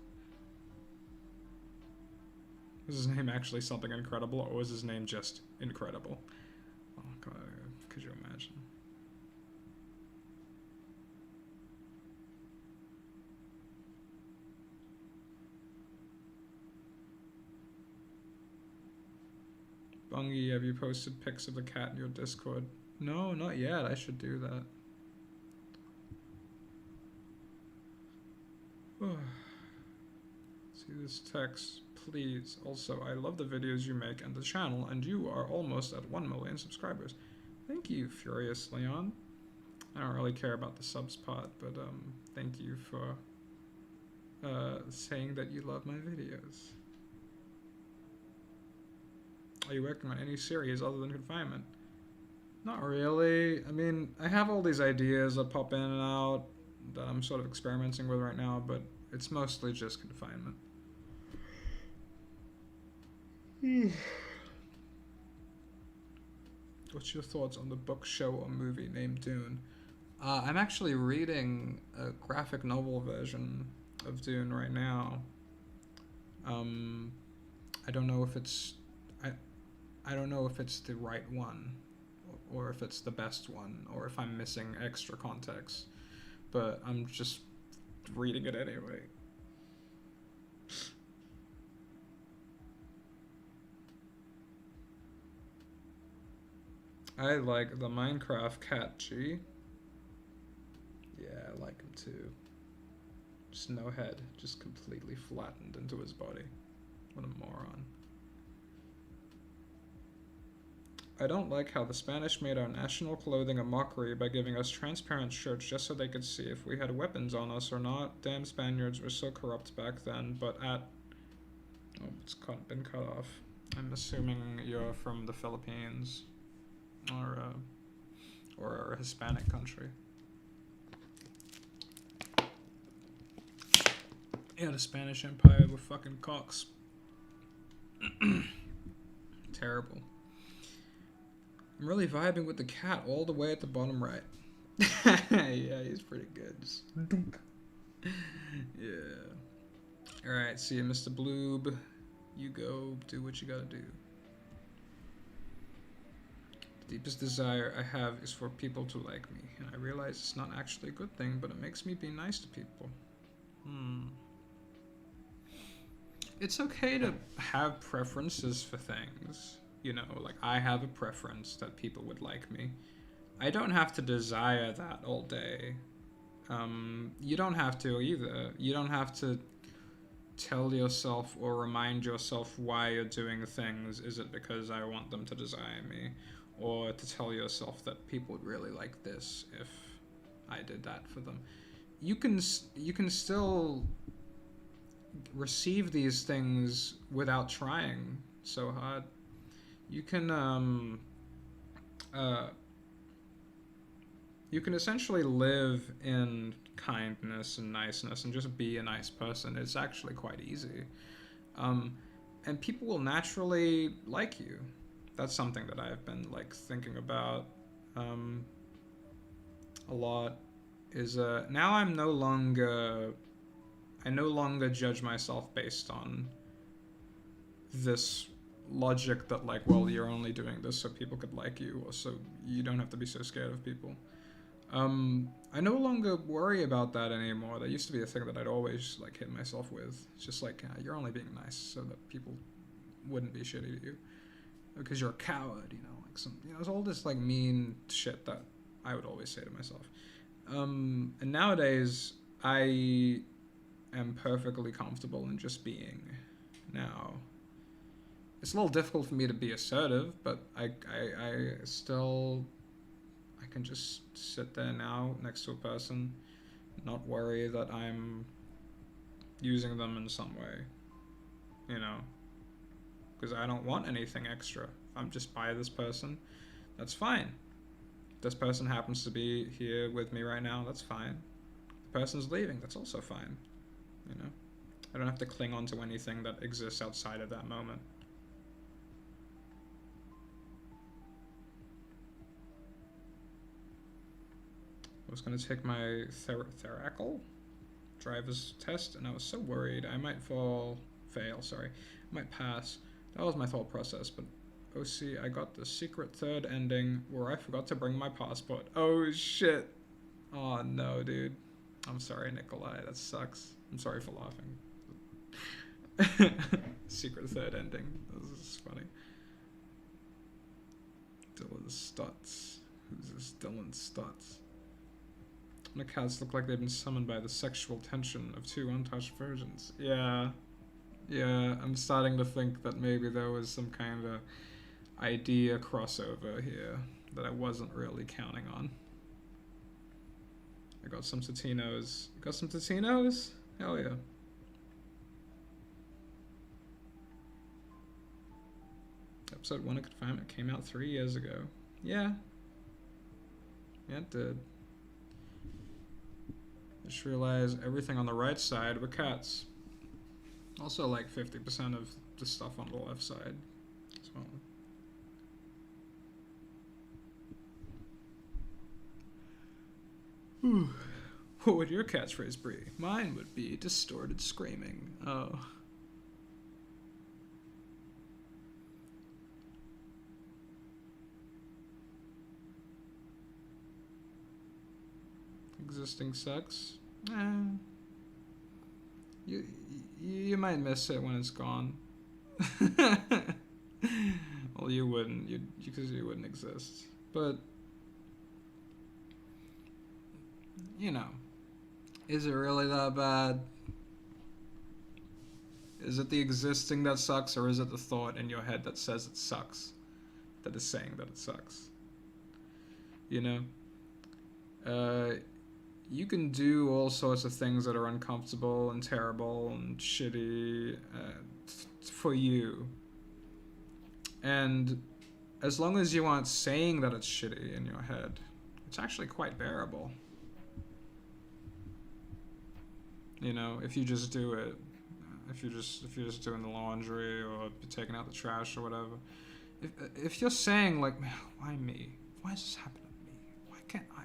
Was his name actually something incredible, or was his name just incredible? Oh god, could you imagine? Bungie, have you posted pics of the cat in your Discord? No, not yet. I should do that. See this text, please. Also, I love the videos you make and the channel, and you are almost at 1 million subscribers. Thank you, Furious Leon. I don't really care about the subs part, but thank you for saying that you love my videos. Are you working on any series other than Confinement? Not really. I mean, I have all these ideas that pop in and out that I'm sort of experimenting with right now, but it's mostly just Confinement. What's your thoughts on the book, show, or movie named Dune? I'm actually reading a graphic novel version of Dune right now. I don't know if it's I don't know if it's the right one, or if it's the best one, or if I'm missing extra context, but I'm just reading it anyway. I like the Minecraft cat G. Yeah, I like him too. Just no head, just completely flattened into his body. What a moron. I don't like how the Spanish made our national clothing a mockery by giving us transparent shirts just so they could see if we had weapons on us or not. Damn Spaniards were so corrupt back then, but at... Oh, been cut off. I'm assuming you're from the Philippines or a Hispanic country. Yeah, the Spanish Empire were fucking cocks. Terrible. I'm really vibing with the cat all the way at the bottom right. Yeah, he's pretty good. Just dunk. Yeah. Alright, see you, Mr. Bloob. You go do what you gotta do. The deepest desire I have is for people to like me, and I realize it's not actually a good thing, but it makes me be nice to people. It's okay to have preferences for things. You know, like I have a preference that people would like me. I don't have to desire that all day. You don't have to either. You don't have to tell yourself or remind yourself why you're doing things. Is it because I want them to desire me? Or to tell yourself that people would really like this if I did that for them. You can still receive these things without trying so hard. You can essentially live in kindness and niceness and just be a nice person. It's actually quite easy. And people will naturally like you. That's something that I've been like thinking about a lot. Is now I no longer judge myself based on this logic that like, well, you're only doing this so people could like you, or so you don't have to be so scared of people. I no longer worry about that anymore. That used to be a thing that I'd always like hit myself with. It's just like, you're only being nice so that people wouldn't be shitty to you because you're a coward, you know, like it's all this like mean shit that I would always say to myself. And nowadays I am perfectly comfortable in just being now. It's a little difficult for me to be assertive, but I still, I can just sit there now next to a person, not worry that I'm using them in some way, you know, because I don't want anything extra. If I'm just by this person, that's fine. This person happens to be here with me right now, that's fine. The person's leaving, that's also fine, you know. I don't have to cling on to anything that exists outside of that moment. I was going to take my Theracle driver's test, and I was so worried I might fail, I might pass. That was my thought process, but OC, I got the secret third ending where I forgot to bring my passport. Oh shit. Oh no, dude. I'm sorry, Nikolai, that sucks. I'm sorry for laughing. Secret third ending. This is funny. Dylan Stutz. Who's this Dylan Stutz? The cats look like they've been summoned by the sexual tension of two untouched virgins. Yeah, I'm starting to think that maybe there was some kind of idea crossover here that I wasn't really counting on. I got some Totino's. You got some Totino's? Hell yeah. Episode 1 of Confinement came out 3 years ago. Yeah. Yeah, it did. I just realized everything on the right side were cats. Also like 50% of the stuff on the left side as well. Whew. What would your catchphrase be? Mine would be distorted screaming. Oh. Existing sex? You might miss it when it's gone. Well, you wouldn't, because you wouldn't exist. But you know, is it really that bad? Is it the existing that sucks, or is it the thought in your head that says it sucks? that is saying that it sucks. You know? You can do all sorts of things that are uncomfortable and terrible and shitty for you. And as long as you aren't saying that it's shitty in your head, it's actually quite bearable. You know, if you just do it, if you're just doing the laundry or taking out the trash or whatever. If you're saying like, man, why me? Why does this happen to me? Why can't I?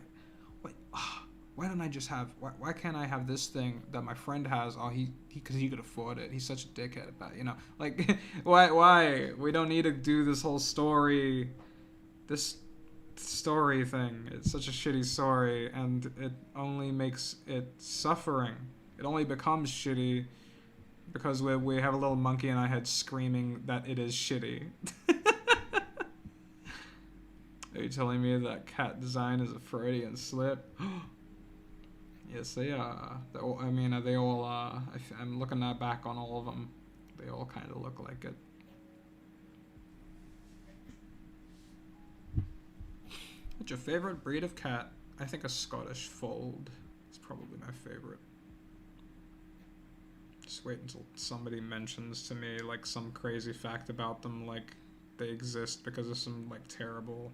Why don't I just have? Why can't I have this thing that my friend has? Oh, because he could afford it. He's such a dickhead about it, you know. Like, why? We don't need to do this whole story. This story thing. It's such a shitty story, and it only makes it suffering. It only becomes shitty because we have a little monkey in our head screaming that it is shitty. Are you telling me that cat design is a Freudian slip? Yes, they are. They all are. I'm looking back on all of them. They all kind of look like it. What's your favorite breed of cat? I think a Scottish Fold is probably my favorite. Just wait until somebody mentions to me like some crazy fact about them, like they exist because of some like terrible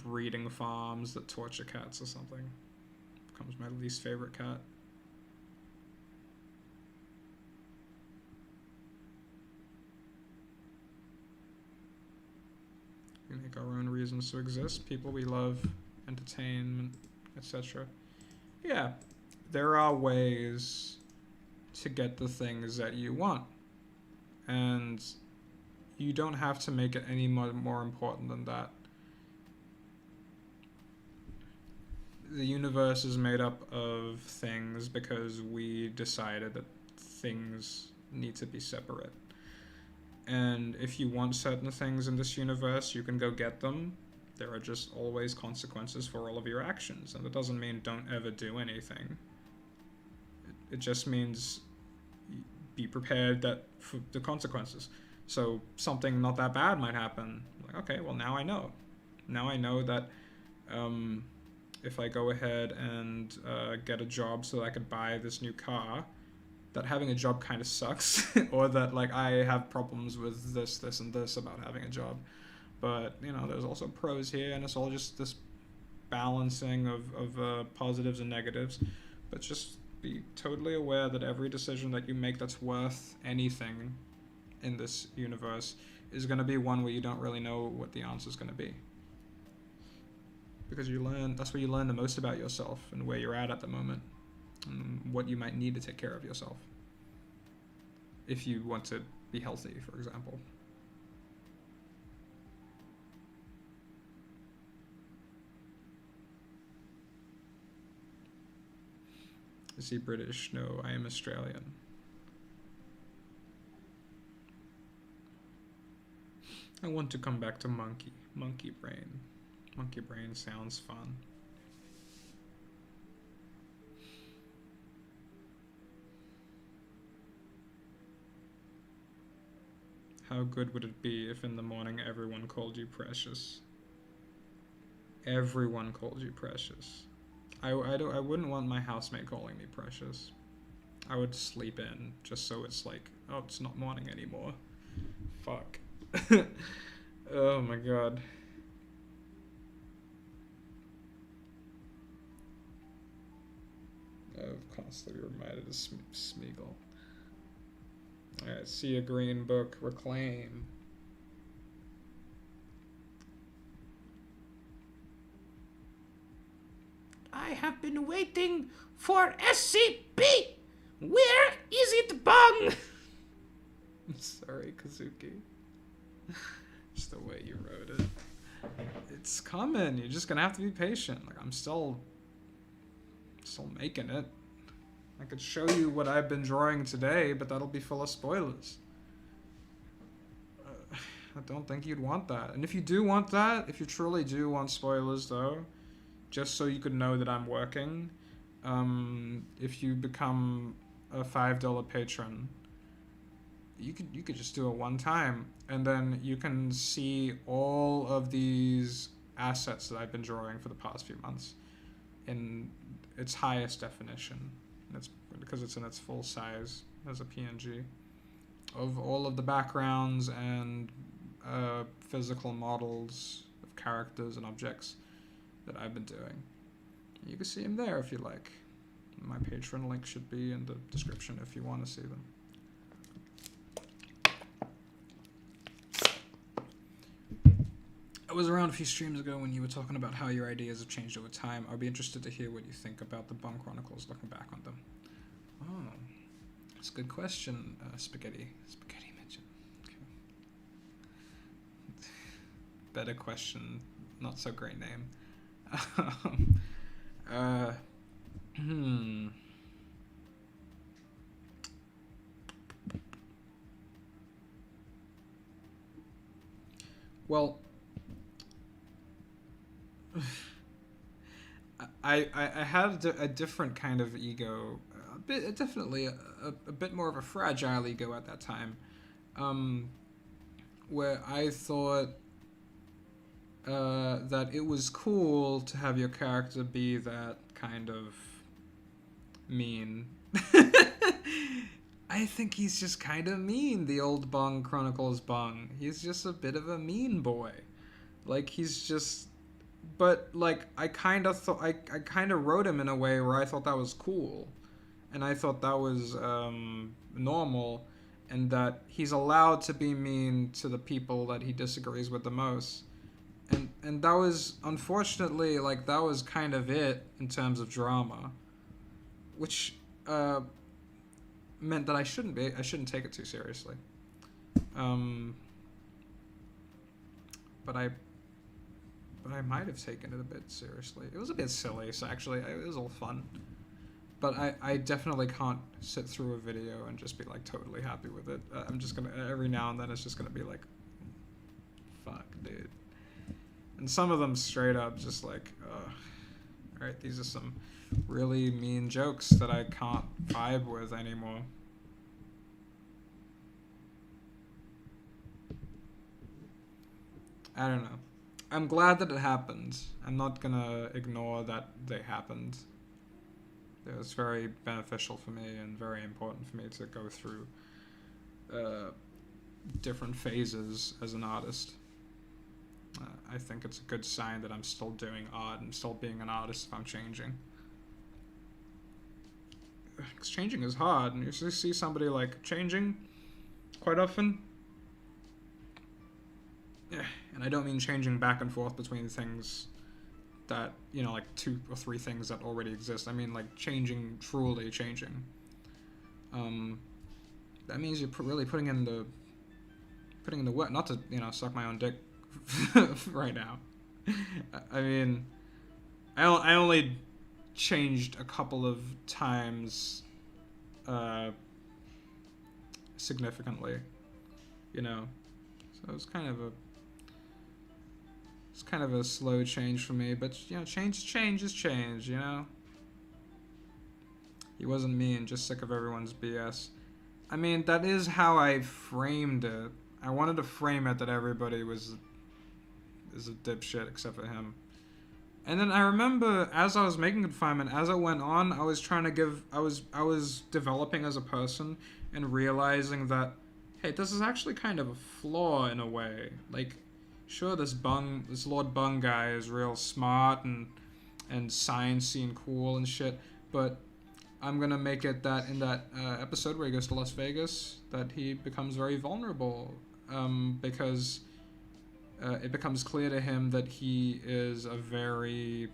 breeding farms that torture cats or something. Becomes my least favorite cat. We make our own reasons to exist. People we love, entertainment, etc. Yeah, there are ways to get the things that you want. And you don't have to make it any more important than that. The universe is made up of things because we decided that things need to be separate. And if you want certain things in this universe, you can go get them. There are just always consequences for all of your actions. And that doesn't mean don't ever do anything. It just means be prepared for the consequences. So something not that bad might happen. Like, okay, well now I know. Now I know that if I go ahead and get a job so that I could buy this new car, that having a job kind of sucks, or that like I have problems with this, and this about having a job. But you know, there's also pros here, and it's all just this balancing of positives and negatives. But just be totally aware that every decision that you make that's worth anything in this universe is going to be one where you don't really know what the answer is going to be. Because that's where you learn the most about yourself and where you're at the moment and what you might need to take care of yourself. If you want to be healthy, for example. Is he British? No, I am Australian. I want to come back to monkey brain. Monkey brain sounds fun. How good would it be if in the morning everyone called you precious? Everyone called you precious. I wouldn't want my housemate calling me precious. I would sleep in just so it's like, oh, it's not morning anymore. Fuck. Oh my god. I've constantly reminded of Smeagol. Alright, see a green book, reclaim. I have been waiting for SCP! Where is it, Bong? I'm sorry, Kazuki. Just the way you wrote it. It's coming. You're just gonna have to be patient. Like, I'm still making it. I could show you what I've been drawing today, but that'll be full of spoilers. I don't think you'd want that. And if you do want that, if you truly do want spoilers though, just so you could know that I'm working, if you become a $5 patron, you could just do it one time, and then you can see all of these assets that I've been drawing for the past few months in its highest definition. It's because it's in its full size as a PNG of all of the backgrounds and physical models of characters and objects that I've been doing. You can see them there if you like. My Patreon link should be in the description if you want to see them. I was around a few streams ago when you were talking about how your ideas have changed over time. I'd be interested to hear what you think about the Bung Chronicles looking back on them. Oh, that's a good question, Spaghetti Midget. Okay. Better question, not so great name. Well, I had a different kind of ego, definitely a bit more of a fragile ego at that time, where I thought that it was cool to have your character be that kind of mean. I think he's just kind of mean, the old Bung Chronicles Bung. He's just a bit of a mean boy. Like, he's just... But, like, I kind of thought... I kind of wrote him in a way where I thought that was cool. And I thought that was normal. And that he's allowed to be mean to the people that he disagrees with the most. And that was, unfortunately, like, that was kind of it in terms of drama. Which... meant that I shouldn't take it too seriously. But I might have taken it a bit seriously. It was a bit silly, so actually it was all fun. But I definitely can't sit through a video and just be like totally happy with it. I'm just gonna, every now and then it's just gonna be like, fuck, dude. And some of them straight up just like, alright, these are some really mean jokes that I can't vibe with anymore. I don't know. I'm glad that it happened. I'm not gonna ignore that they happened. It was very beneficial for me and very important for me to go through different phases as an artist. I think it's a good sign that I'm still doing art and still being an artist if I'm changing. Because changing is hard, and you see somebody like changing quite often. Yeah, and I don't mean changing back and forth between things that, you know, like 2 or 3 things that already exist. I mean like changing, truly changing. That means you're really putting in the work. Not to, you know, suck my own dick right now. I mean, I only changed a couple of times significantly, you know, so it's kind of a slow change for me, but you know, change is change, you know. He wasn't mean, just sick of everyone's BS. I mean, that is how I framed it. I wanted to frame it that everybody is a dipshit except for him. And then I remember, as I was making Confinement, as it went on, I was developing as a person and realizing that, hey, this is actually kind of a flaw in a way. Like, sure, this Lord Bung guy is real smart and sciencey and cool and shit, but I'm gonna make it that in that episode where he goes to Las Vegas, that he becomes very vulnerable, because it becomes clear to him that he is a very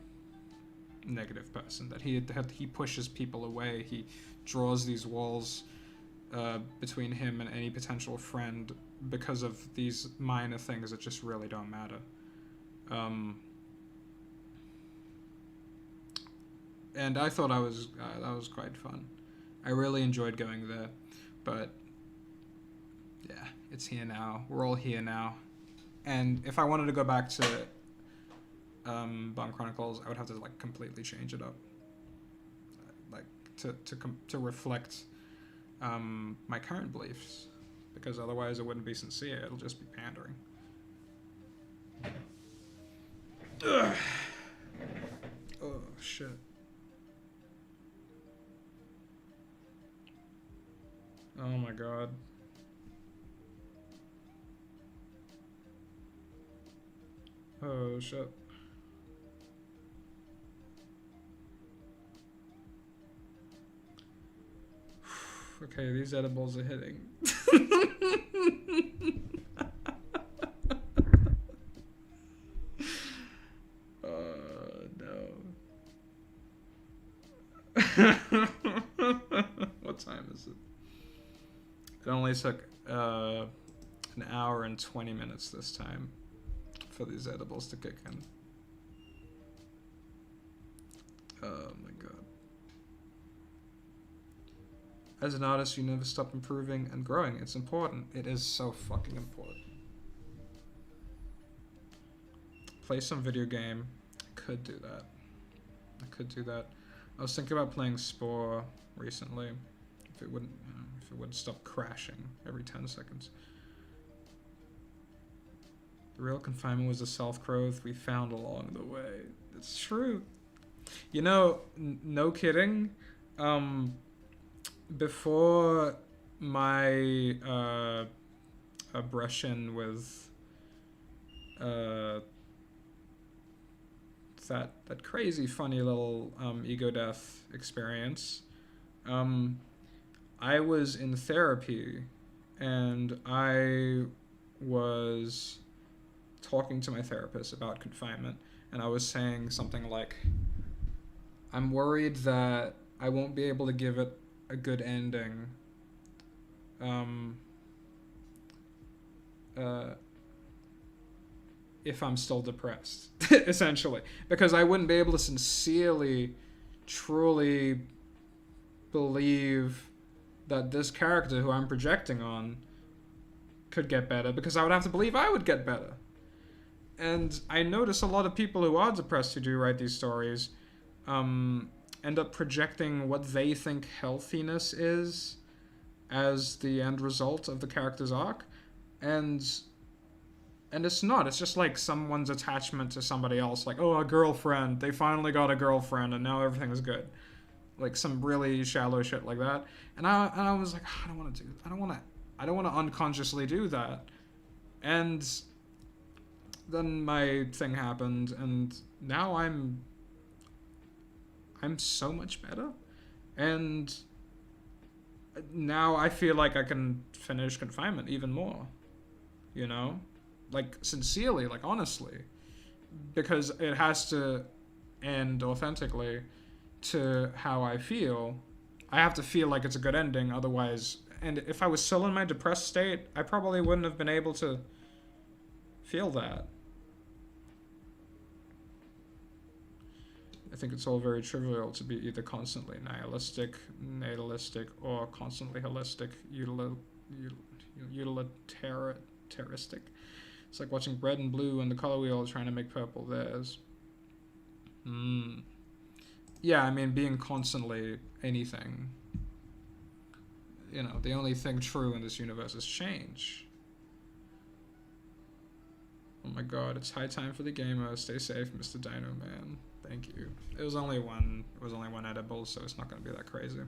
negative person, that he pushes people away, he draws these walls between him and any potential friend because of these minor things that just really don't matter. And I thought that was quite fun. I really enjoyed going there, but yeah, it's here now. We're all here now. And if I wanted to go back to Bung Chronicles, I would have to like completely change it up, like to reflect my current beliefs. because otherwise it wouldn't be sincere. It'll just be pandering. Ugh. Oh, shit. Oh my god. Oh, shit. Okay, these edibles are hitting. What time is it? It only took an hour and 20 minutes this time for these edibles to kick in. Oh my god. As an artist, you never stop improving and growing. It's important. It is so fucking important. Play some video game. I could do that. I was thinking about playing Spore recently. If it wouldn't stop crashing every 10 seconds. The real confinement was the self-growth we found along the way. It's true. You know, no kidding. Before my brush-in with that crazy funny little ego death experience, I was in therapy, and I was talking to my therapist about confinement, and I was saying something like, I'm worried that I won't be able to give it a good ending. If I'm still depressed, essentially. Because I wouldn't be able to sincerely, truly believe that this character who I'm projecting on could get better, because I would have to believe I would get better. And I notice a lot of people who are depressed who do write these stories end up projecting what they think healthiness is as the end result of the character's arc. And it's not. It's just like someone's attachment to somebody else. Like, oh, a girlfriend. They finally got a girlfriend and now everything is good. Like some really shallow shit like that. And I was like, I don't want to do that. I don't want to unconsciously do that. And then my thing happened, and now I'm so much better. And now I feel like I can finish confinement even more. You know? Like, sincerely, like, honestly. Because it has to end authentically to how I feel. I have to feel like it's a good ending, otherwise... And if I was still in my depressed state, I probably wouldn't have been able to feel that. I think it's all very trivial to be either constantly nihilistic, natalistic, or constantly holistic, utilitarianistic. It's like watching red and blue and the color wheel trying to make purple theirs. Yeah, I mean, being constantly anything. You know, the only thing true in this universe is change. Oh my god, it's high time for the gamer. Stay safe, Mr. Dino Man. Thank you. It was only one edible, so it's not going to be that crazy.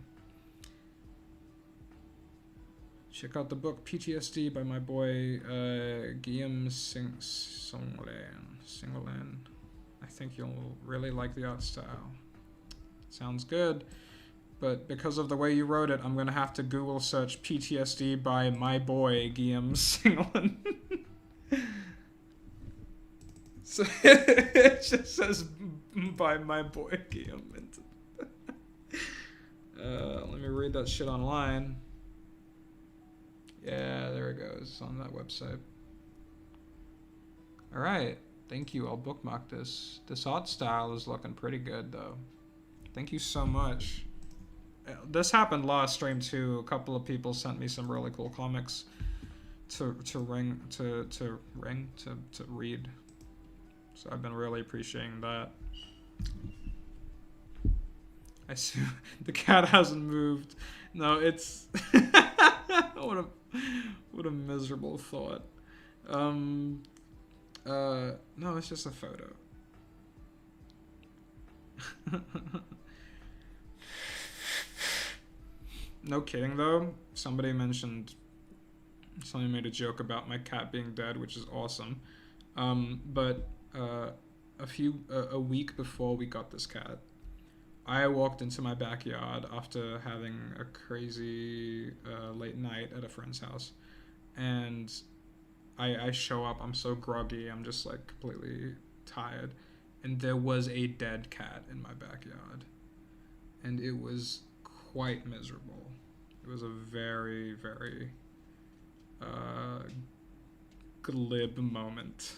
Check out the book PTSD by my boy Guillaume Singolin. I think you'll really like the art style. Sounds good. But because of the way you wrote it, I'm going to have to Google search PTSD by my boy Guillaume Singolin. So it just says by my boy Guillaume. Let me read that shit online. Yeah, there it goes. It's on that website. Alright. Thank you. I'll bookmark this. This art style is looking pretty good, though. Thank you so much. This happened last stream, too. A couple of people sent me some really cool comics to read. So I've been really appreciating that. I see the cat hasn't moved. No, it's what a what a miserable thought. No, it's just a photo. No kidding though. Somebody made a joke about my cat being dead, which is awesome. But a week before we got this cat, I walked into my backyard after having a crazy late night at a friend's house, and I show up. I'm so groggy. I'm just like completely tired, and there was a dead cat in my backyard, and it was quite miserable. It was a very, very glib moment,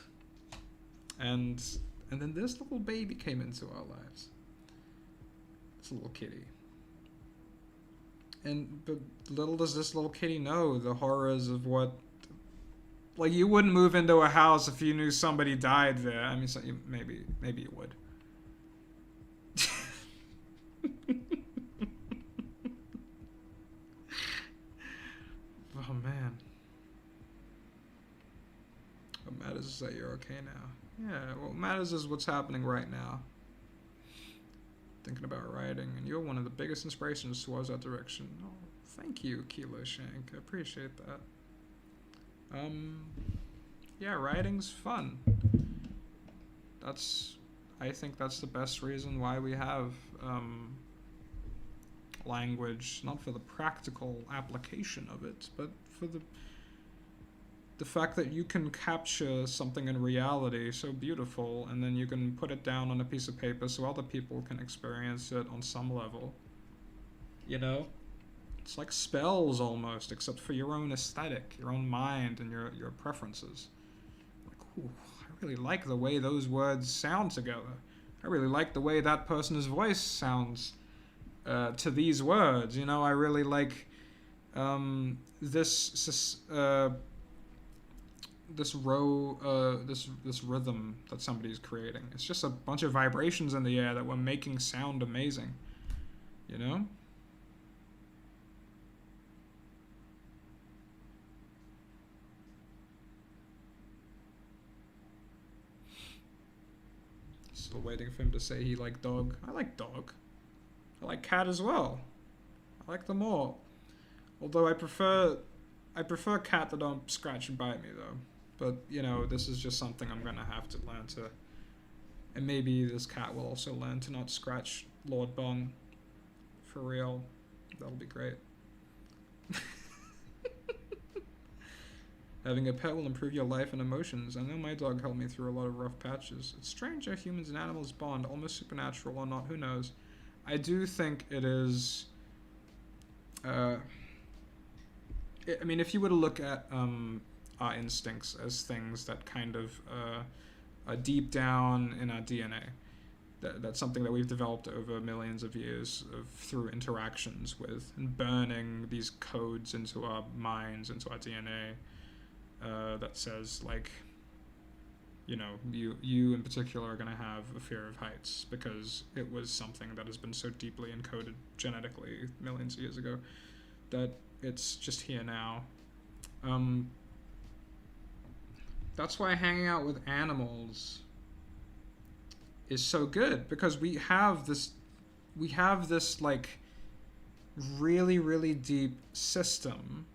and then this little baby came into our lives. This little kitty, but little does this little kitty know the horrors of what. Like, you wouldn't move into a house if you knew somebody died there. I mean, maybe you would. Oh man. What matters is that you're okay now. Yeah, what matters is what's happening right now. Thinking about writing, and you're one of the biggest inspirations towards that direction. Oh, thank you, Kilo Shank. I appreciate that. Yeah, writing's fun. I think that's the best reason why we have language, not for the practical application of it, but for the fact that you can capture something in reality so beautiful, and then you can put it down on a piece of paper so other people can experience it on some level. You know? It's like spells almost, except for your own aesthetic, your own mind, and your preferences. Like, ooh, I really like the way those words sound together. I really like the way that person's voice sounds to these words. You know, I really like this rhythm that somebody's creating. It's just a bunch of vibrations in the air that we're making sound amazing. You know? Still waiting for him to say he liked dog. I like dog. I like cat as well. I like them all. Although I prefer cat that don't scratch and bite me though. But you know, this is just something I'm gonna have to learn to. And maybe this cat will also learn to not scratch Lord Bong. For real. That'll be great. Having a pet will improve your life and emotions. I know my dog helped me through a lot of rough patches. It's strange how humans and animals bond, almost supernatural or not, who knows. I do think it is... I mean, if you were to look at our instincts as things that kind of are deep down in our DNA, that's something that we've developed over millions of years through interactions with, and burning these codes into our minds, into our DNA, that says, like, you know, you in particular are going to have a fear of heights because it was something that has been so deeply encoded genetically millions of years ago that it's just here now. That's why hanging out with animals is so good, because we have this like really, really deep system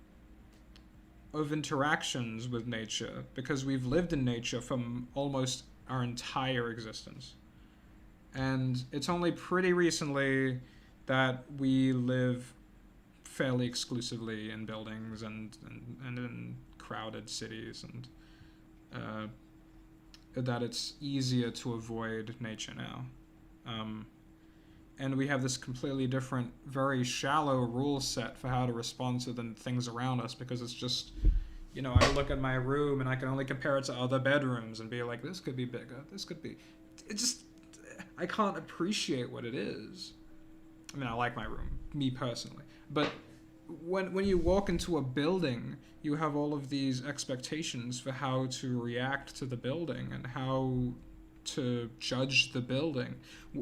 of interactions with nature, because we've lived in nature for almost our entire existence. And it's only pretty recently that we live fairly exclusively in buildings and in crowded cities, and that it's easier to avoid nature now. And we have this completely different, very shallow rule set for how to respond to the things around us, because it's just, you know, I look at my room and I can only compare it to other bedrooms and be like, this could be bigger, this could be... It just... I can't appreciate what it is. I mean, I like my room, me personally. But when you walk into a building, you have all of these expectations for how to react to the building and how to judge the building.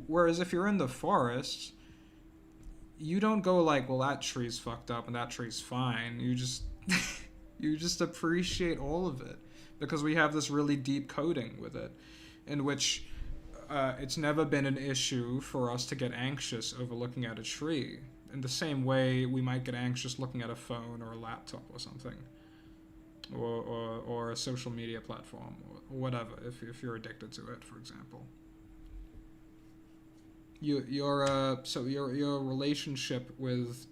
Whereas if you're in the forest, you don't go like, well, that tree's fucked up and that tree's fine. You just you just appreciate all of it because we have this really deep coding with it, in which it's never been an issue for us to get anxious over looking at a tree. In the same way, we might get anxious looking at a phone or a laptop or something, or a social media platform or whatever. If you're addicted to it, for example. Your relationship with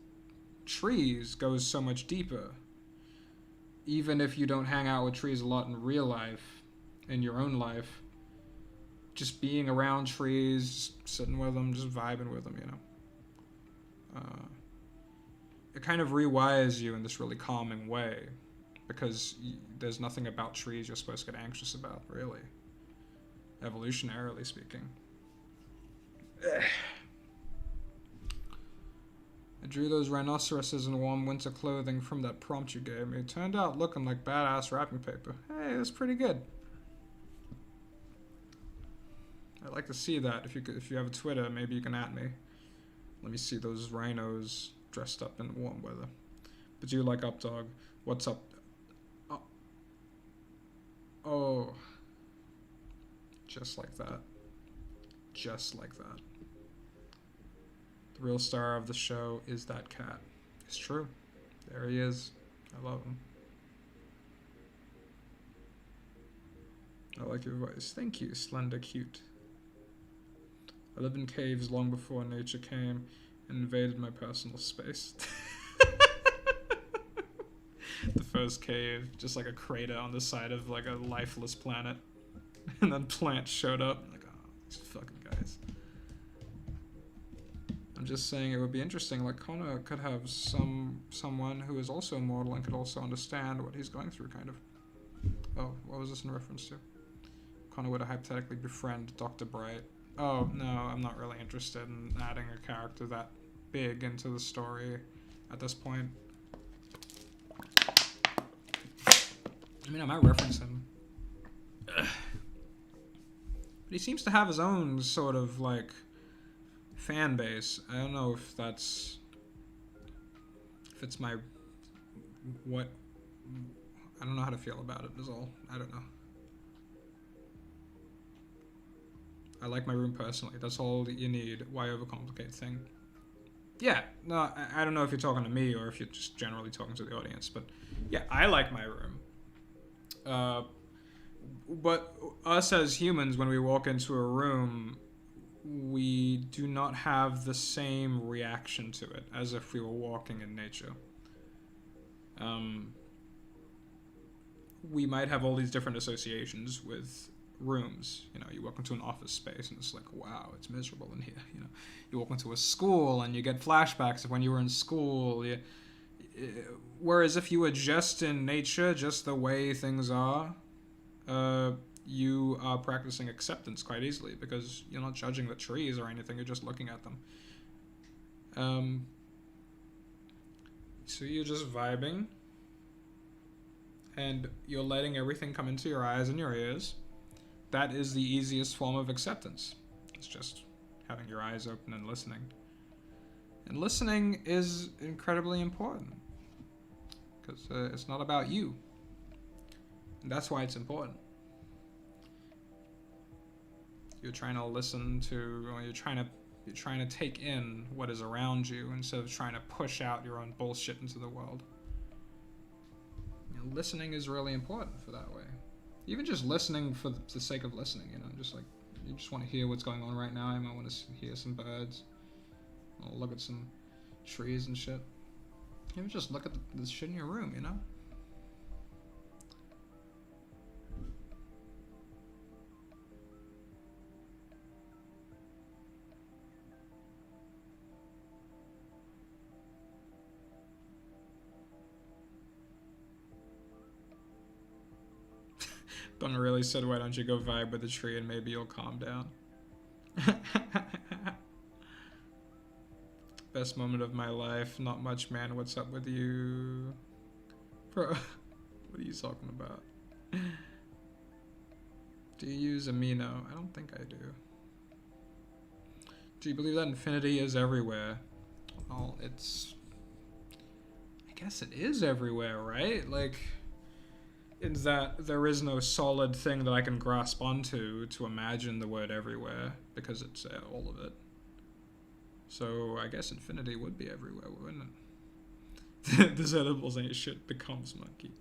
trees goes so much deeper. Even if you don't hang out with trees a lot in real life, in your own life, just being around trees, just sitting with them, just vibing with them, it kind of rewires you in this really calming way, because there's nothing about trees you're supposed to get anxious about, really, evolutionarily speaking. I drew those rhinoceroses in warm winter clothing from that prompt you gave me. It turned out looking like badass wrapping paper. Hey, that's pretty good. I'd like to see that. If you have a Twitter, maybe you can at me. Let me see those rhinos dressed up in warm weather. But you like up, dog? What's up? Oh. Just like that. Just like that. The real star of the show is that cat. It's true. There he is. I love him. I like your voice. Thank you, Slender Cute. I lived in caves long before nature came and invaded my personal space. The first cave, just like a crater on the side of like a lifeless planet. And then plants showed up. I'm like, oh, these fucking guys. I'm just saying it would be interesting, like Connor could have someone who is also immortal and could also understand what he's going through, kind of. Oh, what was this in reference to? Connor would hypothetically befriend Dr. Bright. Oh, no, I'm not really interested in adding a character that big into the story at this point. I mean, I might reference him. But he seems to have his own sort of, like, fan base. I don't know if it's my... what... I don't know how to feel about it, is all. I don't know. I like my room personally. That's all that you need. Why overcomplicate thing? Yeah, no, I don't know if you're talking to me or if you're just generally talking to the audience, but yeah, I like my room. But us as humans, when we walk into a room, we do not have the same reaction to it as if we were walking in nature. We might have all these different associations with rooms. You know, you walk into an office space and it's like, wow, it's miserable in here. You know, you walk into a school and you get flashbacks of when you were in school. Whereas if you were just in nature, just the way things are, you are practicing acceptance quite easily because you're not judging the trees or anything, you're just looking at them. So you're just vibing and you're letting everything come into your eyes and your ears. That is the easiest form of acceptance. It's just having your eyes open and listening. And listening is incredibly important because it's not about you. And that's why it's important. You're trying to listen to, or you're trying to take in what is around you instead of trying to push out your own bullshit into the world. You know, listening is really important for that way. Even just listening for the sake of listening, you know, just like you just want to hear what's going on right now. You might want to hear some birds, or look at some trees and shit. Even just look at the shit in your room, you know. Bung really said, why don't you go vibe with the tree and maybe you'll calm down. Best moment of my life. Not much, man. What's up with you? Bro, what are you talking about? Do you use amino? I don't think I do. Do you believe that infinity is everywhere? Well, it's... I guess it is everywhere, right? Like, in that there is no solid thing that I can grasp onto to imagine the word everywhere, because it's all of it. So I guess infinity would be everywhere, wouldn't it? This edibles ain't shit becomes monkey.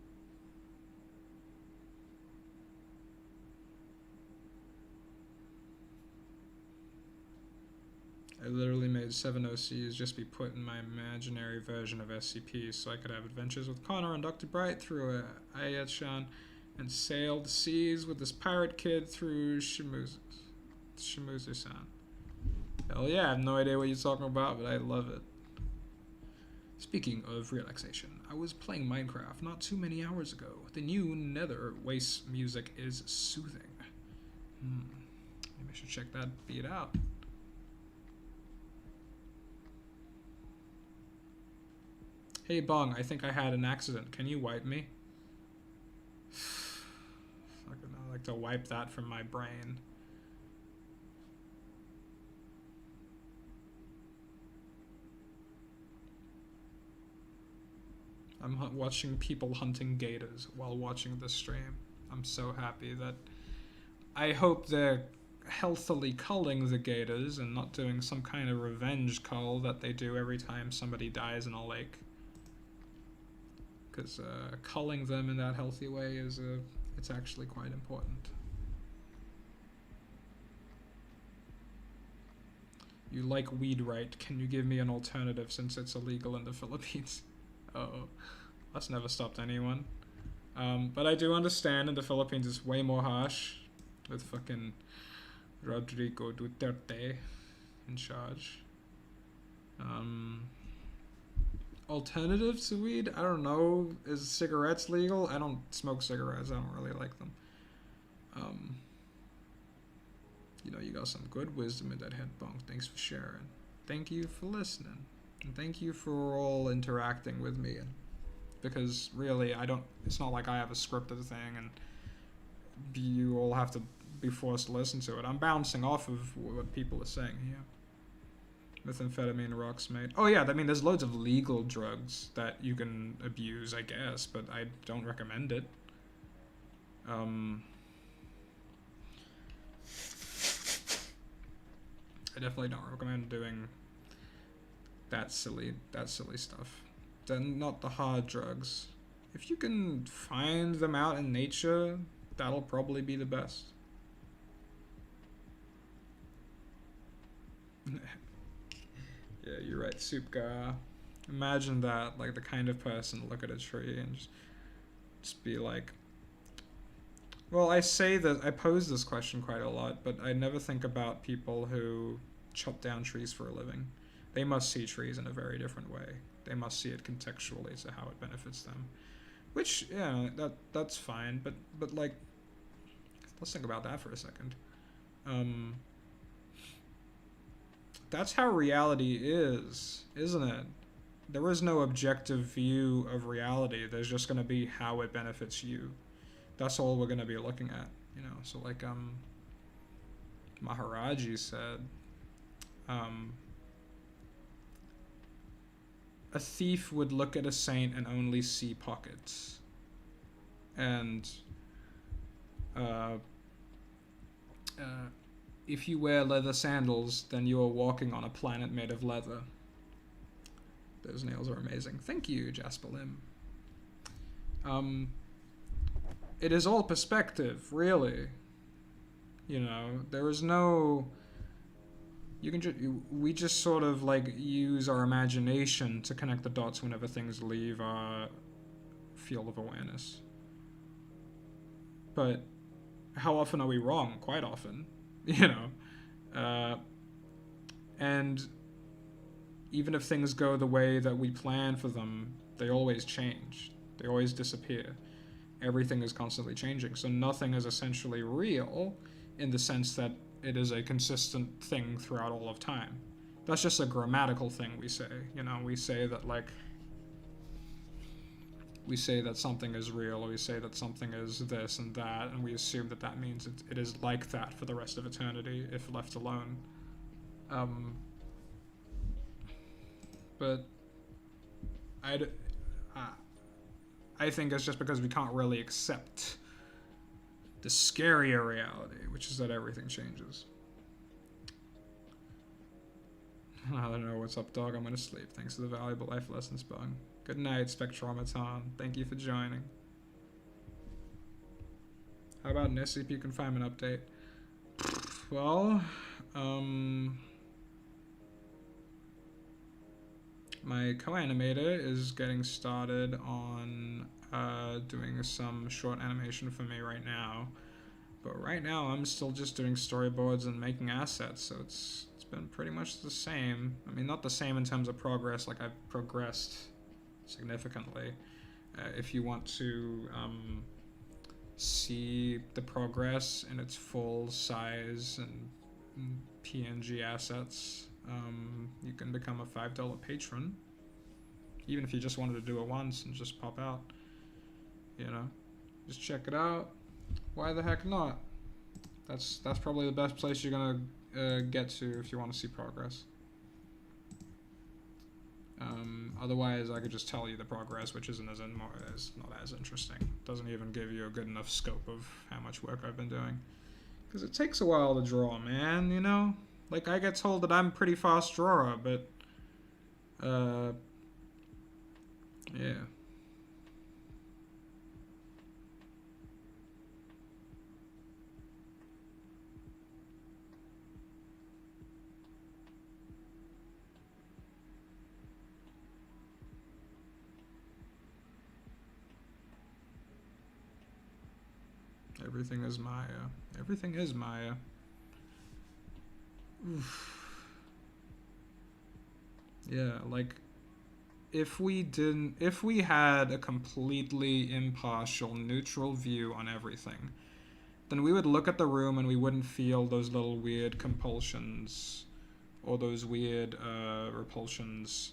I literally made 7 OCs just be put in my imaginary version of SCP so I could have adventures with Connor and Dr. Bright through Ayachan and sail the seas with this pirate kid through Shimuzu-san. Hell yeah, I have no idea what you're talking about, but I love it. Speaking of relaxation, I was playing Minecraft not too many hours ago. The new Nether Waste music is soothing. Maybe I should check that beat out. Hey Bong, I think I had an accident. Can you wipe me? I like to wipe that from my brain. I'm watching people hunting gators while watching this stream. I'm so happy that... I hope they're healthily culling the gators and not doing some kind of revenge cull that they do every time somebody dies in a lake. Because culling them in that healthy way is it's actually quite important. You like weed, right? Can you give me an alternative since it's illegal in the Philippines? Uh-oh. That's never stopped anyone. But I do understand in the Philippines it's way more harsh with fucking Rodrigo Duterte in charge. Alternative to weed? I don't know. Is cigarettes legal? I don't smoke cigarettes. I don't really like them. You know, you got some good wisdom in that head, Bunk. Thanks for sharing. Thank you for listening. And thank you for all interacting with me. Because really, it's not like I have a scripted thing and you all have to be forced to listen to it. I'm bouncing off of what people are saying here. Methamphetamine rocks made. Oh yeah, I mean, there's loads of legal drugs that you can abuse, I guess, but I don't recommend it. I definitely don't recommend doing that silly stuff. Then not the hard drugs. If you can find them out in nature, that'll probably be the best. Yeah, you're right, Supka. Imagine that, like the kind of person to look at a tree and just be like... Well, I pose this question quite a lot, but I never think about people who chop down trees for a living. They must see trees in a very different way. They must see it contextually to how it benefits them. Which, yeah, that's fine, but like, let's think about that for a second. That's how reality is, isn't it? There is no objective view of reality. There's just going to be how it benefits you. That's all we're going to be looking at, you know? So like, Maharaji said, a thief would look at a saint and only see pockets. And, if you wear leather sandals, then you are walking on a planet made of leather. Those nails are amazing. Thank you, Jasper Lim. It is all perspective, really. You know, there is no... we just sort of like use our imagination to connect the dots whenever things leave our field of awareness. But how often are we wrong? Quite often, you know. And even if things go the way that we plan for them, they always change. They always disappear. Everything is constantly changing. So nothing is essentially real in the sense that it is a consistent thing throughout all of time. That's just a grammatical thing we say. You know, we say that like... we say that something is real, or we say that something is this and that, and we assume that that means it is like that for the rest of eternity, if left alone. but I, I think it's just because we can't really accept the scarier reality, which is that everything changes. I don't know what's up, dog. I'm gonna sleep. Thanks for the valuable life lessons, Bung. Good night, Spectrometon. Thank you for joining. How about an SCP confinement update? Well, my co-animator is getting started on doing some short animation for me right now. But right now, I'm still just doing storyboards and making assets, so it's been pretty much the same. I mean, not the same in terms of progress, like I've progressed significantly. If you want to see the progress in its full size and PNG assets, you can become a $5 patron. Even if you just wanted to do it once and just pop out, you know, just check it out. Why the heck not? That's probably the best place you're gonna get to if you want to see progress. Otherwise, I could just tell you the progress, which isn't as not as interesting. Doesn't even give you a good enough scope of how much work I've been doing. Because it takes a while to draw, man. You know, like I get told that I'm a pretty fast drawer, but yeah. Everything is Maya. Everything is Maya. Oof. Yeah, like if we had a completely impartial, neutral view on everything, then we would look at the room and we wouldn't feel those little weird compulsions or those weird repulsions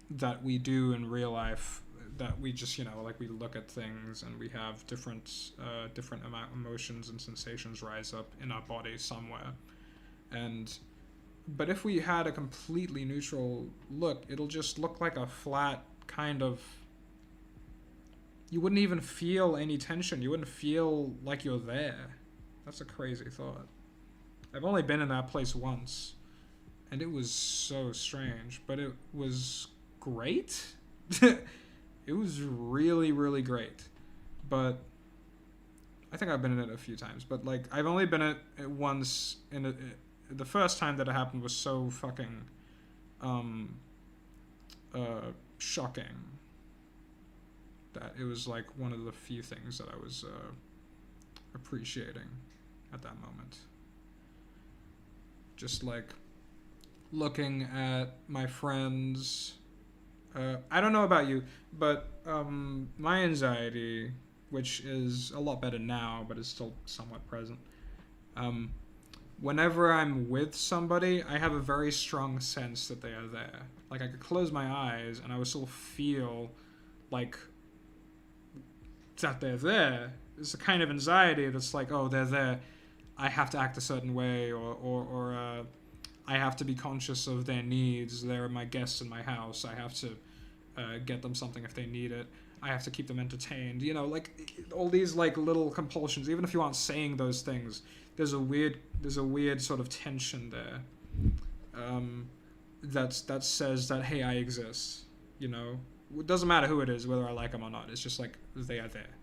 that we do in real life, that we just, you know, like we look at things and we have different emotions and sensations rise up in our body somewhere. But if we had a completely neutral look, it'll just look like a flat kind of... You wouldn't even feel any tension. You wouldn't feel like you're there. That's a crazy thought. I've only been in that place once, and it was so strange, but it was great. It was really, really great. But I think I've been in it a few times, but like I've only been in it once. The first time that it happened was so fucking shocking that it was like one of the few things that I was appreciating at that moment. Just like looking at my friends. I don't know about you, but my anxiety, which is a lot better now, but is still somewhat present. Whenever I'm with somebody, I have a very strong sense that they are there. Like I could close my eyes and I would still feel like that they're there. It's a kind of anxiety that's like, oh, they're there. I have to act a certain way, or I have to be conscious of their needs. They're my guests in my house. I have to get them something if they need it. I have to keep them entertained. You know, like all these like little compulsions. Even if you aren't saying those things, there's a weird sort of tension there. That says that, hey, I exist. You know, it doesn't matter who it is, whether I like them or not. It's just like they are there.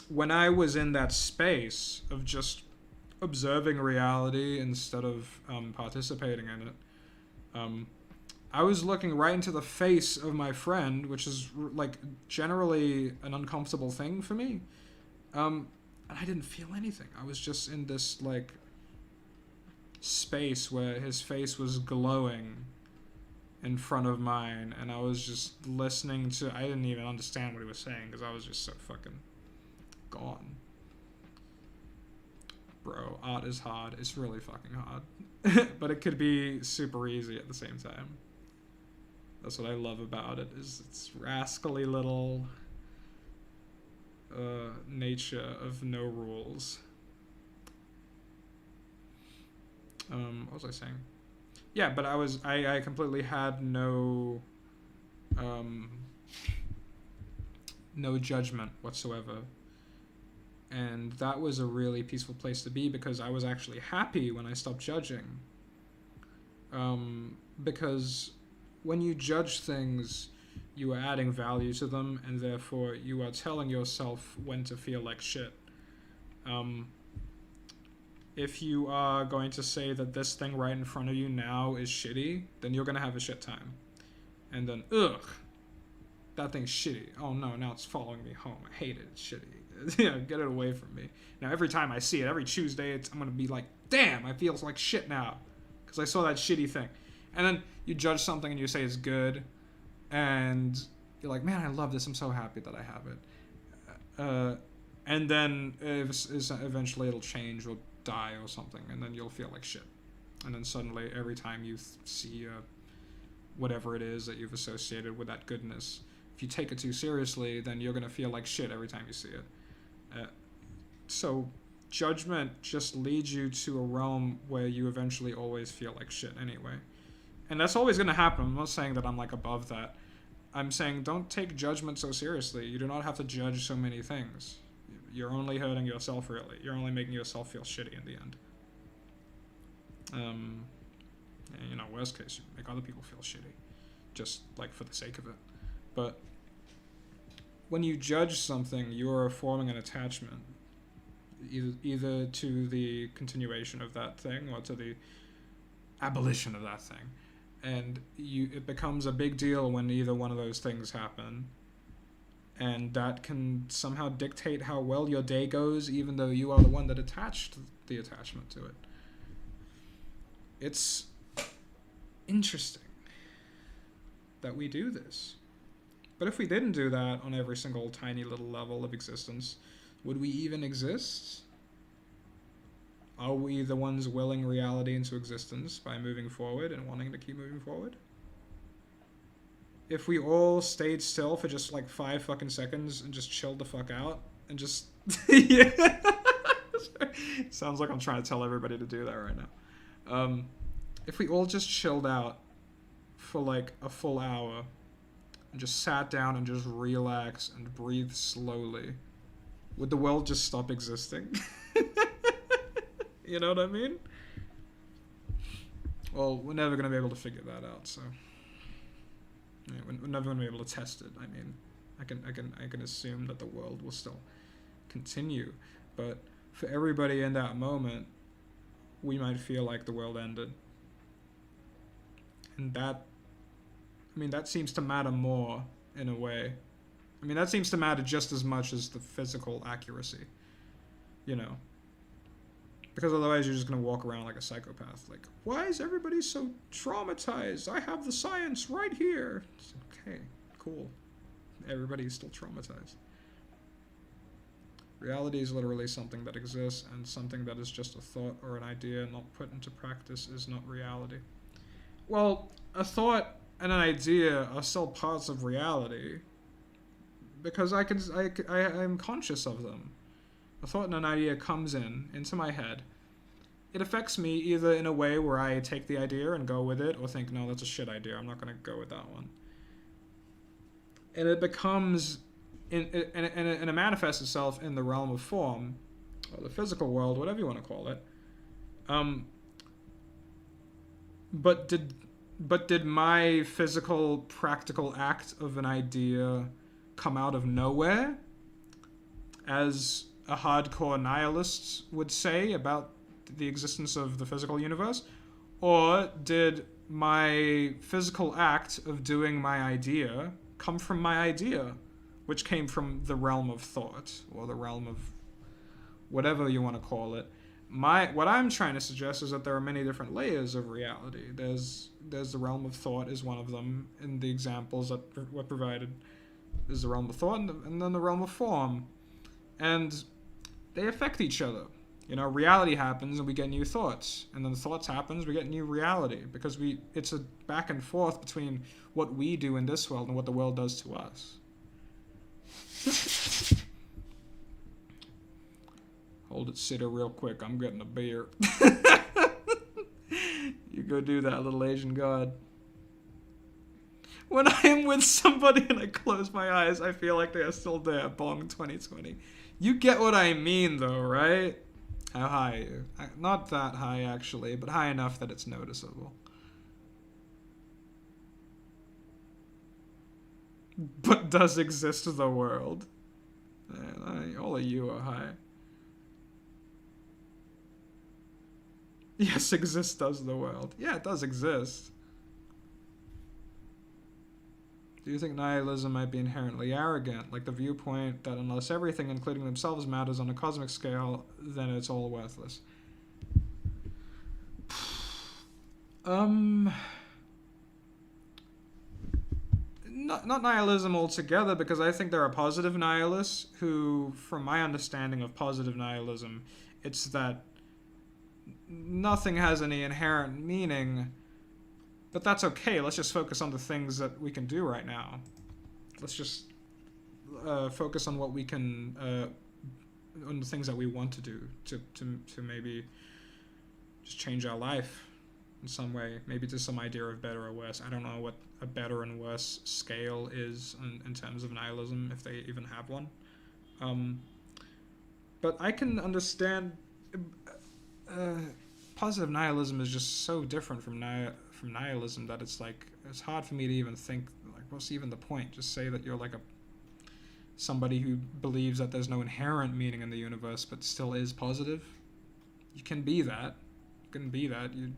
When I was in that space of just observing reality instead of participating in it, I was looking right into the face of my friend, which is like generally an uncomfortable thing for me. And I didn't feel anything. I was just in this like space where his face was glowing in front of mine, and I was just listening to... I didn't even understand what he was saying because I was just so fucking gone. Bro, art is hard. It's really fucking hard. But it could be super easy at the same time. That's what I love about it, is its rascally little nature of no rules. What was I saying? Yeah, but I completely had um, no judgment whatsoever. And that was a really peaceful place to be because I was actually happy when I stopped judging. Because when you judge things, you are adding value to them, and therefore you are telling yourself when to feel like shit. Um, if you are going to say that this thing right in front of you now is shitty, then you're going to have a shit time. And then, ugh, that thing's shitty. Oh no, now it's following me home. I hate it. It's shitty. Yeah, get it away from me. Now, every time I see it, every Tuesday, I'm going to be like, damn, I feel like shit now. Because I saw that shitty thing. And then you judge something and you say it's good. And you're like, man, I love this. I'm so happy that I have it. And then eventually it'll change or die or something. And then you'll feel like shit. And then suddenly, every time you see whatever it is that you've associated with that goodness, if you take it too seriously, then you're going to feel like shit every time you see it. So judgment just leads you to a realm where you eventually always feel like shit anyway. And that's always going to happen. I'm not saying that I'm like above that. I'm saying don't take judgment so seriously. You do not have to judge so many things. You're only hurting yourself, really. You're only making yourself feel shitty in the end. And, you know, worst case, you make other people feel shitty. Just, like, for the sake of it. But when you judge something, you're forming an attachment. Either to the continuation of that thing or to the abolition of that thing. And it becomes a big deal when either one of those things happen. And that can somehow dictate how well your day goes, even though you are the one that attached the attachment to it. It's interesting that we do this. But if we didn't do that on every single tiny little level of existence, would we even exist? Are we the ones willing reality into existence by moving forward and wanting to keep moving forward? If we all stayed still for just like 5 fucking seconds and just chilled the fuck out and just... yeah. Sounds like I'm trying to tell everybody to do that right now. If we all just chilled out for like a full hour and just sat down and just relaxed and breathed slowly, would the world just stop existing? You know what I mean? Well, we're never going to be able to figure that out, so... Yeah, we're never going to be able to test it. I mean, I can assume that the world will still continue, but for everybody in that moment, we might feel like the world ended. And that seems to matter more, in a way. I mean, that seems to matter just as much as the physical accuracy, you know? Because otherwise you're just going to walk around like a psychopath. Like, why is everybody so traumatized? I have the science right here. It's okay, cool. Everybody's still traumatized. Reality is literally something that exists, and something that is just a thought or an idea not put into practice is not reality. Well, a thought and an idea are still parts of reality, because I'm conscious of them. A thought and an idea comes into my head. It affects me either in a way where I take the idea and go with it, or think, no, that's a shit idea, I'm not going to go with that one. And it becomes, and it manifests itself in the realm of form, or the physical world, whatever you want to call it. But did my physical, practical act of an idea come out of nowhere, as a hardcore nihilist would say about the existence of the physical universe? Or did my physical act of doing my idea come from my idea, which came from the realm of thought, or the realm of whatever you want to call it? What I'm trying to suggest is that there are many different layers of reality. There's the realm of thought is one of them in the examples that were provided. There's the realm of thought and then the realm of form. And they affect each other. You know, reality happens and we get new thoughts. And then the thoughts happens, we get new reality. Because it's a back and forth between what we do in this world and what the world does to us. Hold it, Sitter, real quick. I'm getting a beer. You Go do that, little Asian god. When I am with somebody and I close my eyes, I feel like they are still there. Bong 2020. You get what I mean, though, right? How high are you? Not that high, actually, but high enough that it's noticeable. But does exist the world? Man, all of you are high. Yes, exist does the world. Yeah, it does exist. Do you think nihilism might be inherently arrogant, like the viewpoint that unless everything, including themselves, matters on a cosmic scale, then it's all worthless? Not nihilism altogether, because I think there are positive nihilists who, from my understanding of positive nihilism, it's that nothing has any inherent meaning. But that's okay. Let's just focus on the things that we can do right now. Let's just focus on what we can, on the things that we want to do to maybe just change our life in some way. Maybe to some idea of better or worse. I don't know what a better and worse scale is in terms of nihilism, if they even have one. But I can understand. Positive nihilism is just so different from nihilism that it's like it's hard for me to even think like what's even the point. Just say that you're like somebody who believes that there's no inherent meaning in the universe but still is positive. You can be that. You can be that. You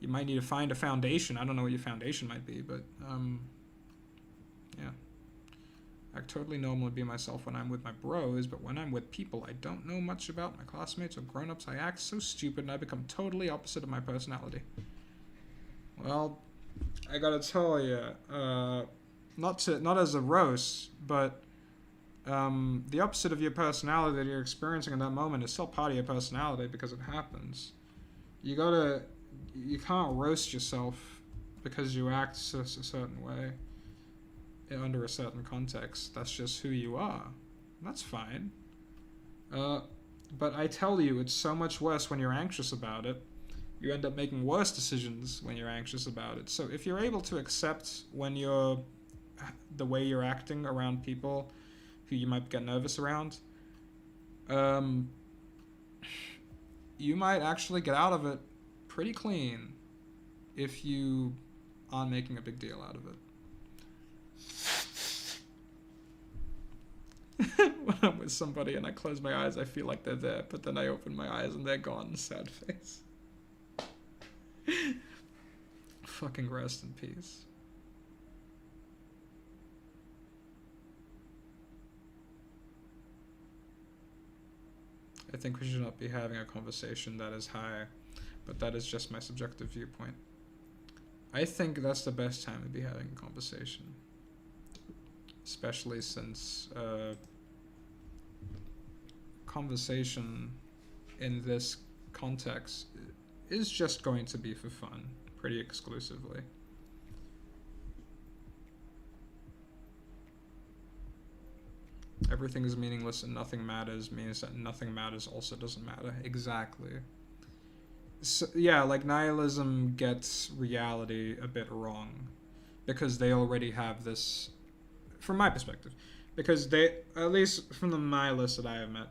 might need to find a foundation. I don't know what your foundation might be, but yeah. I totally normally be myself when I'm with my bros, but when I'm with people I don't know much about, my classmates or grown-ups, I act so stupid and I become totally opposite of my personality. Well, I gotta tell you, not as a roast, but the opposite of your personality that you're experiencing in that moment is still part of your personality because it happens. You can't roast yourself because you act a certain way under a certain context. That's just who you are. That's fine. But I tell you, it's so much worse when you're anxious about it. You end up making worse decisions when you're anxious about it. So if you're able to accept the way you're acting around people who you might get nervous around, you might actually get out of it pretty clean if you aren't making a big deal out of it. When I'm with somebody and I close my eyes, I feel like they're there, but then I open my eyes and they're gone. Sad face. Fucking rest in peace. I think we should not be having a conversation that is high, but that is just my subjective viewpoint. I think that's the best time to be having a conversation. Especially since conversation in this context is just going to be for fun, pretty exclusively. Everything is meaningless and nothing matters means that nothing matters also doesn't matter. Exactly. So, yeah, like nihilism gets reality a bit wrong because they already have this, from my perspective, because they, at least from the nihilists that I have met,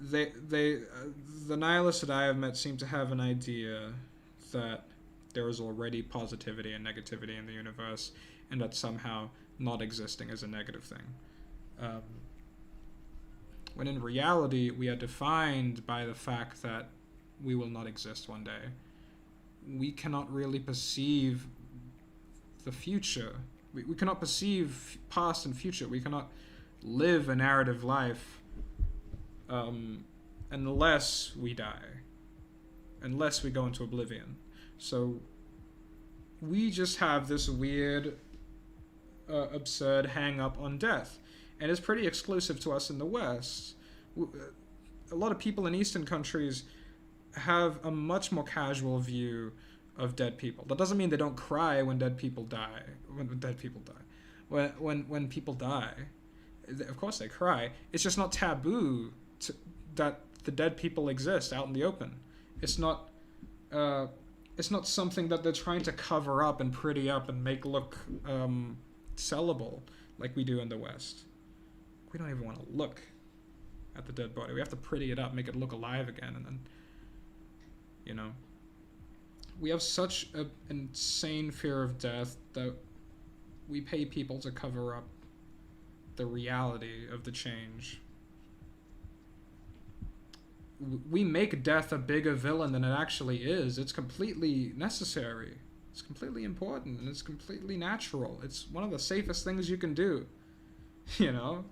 the nihilists that I have met seem to have an idea that there is already positivity and negativity in the universe, and that somehow not existing is a negative thing. When in reality, we are defined by the fact that we will not exist one day. We cannot really perceive the future. We cannot perceive past and future. We cannot live a narrative life unless we die, unless we go into oblivion. So we just have this weird, absurd hang-up on death. And it's pretty exclusive to us in the West. A lot of people in Eastern countries have a much more casual view of dead people. That doesn't mean they don't cry when dead people die. When people die, of course they cry. It's just not taboo that the dead people exist out in the open. It's not it's not something that they're trying to cover up and pretty up and make look sellable like we do in the West. We don't even want to look at the dead body. We have to pretty it up, make it look alive again, and then, you know, we have such an insane fear of death that we pay people to cover up the reality of the change. We make death a bigger villain than it actually is. It's completely necessary. It's completely important, and it's completely natural. It's one of the safest things you can do, you know?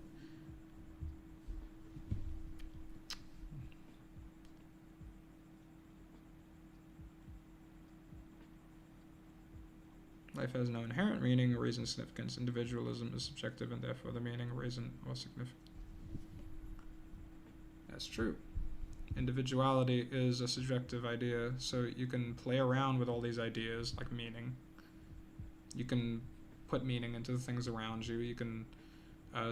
Life has no inherent meaning, reason, significance. Individualism is subjective, and therefore the meaning, reason, or significance. That's true. Individuality is a subjective idea, so you can play around with all these ideas, like meaning. You can put meaning into the things around you. You can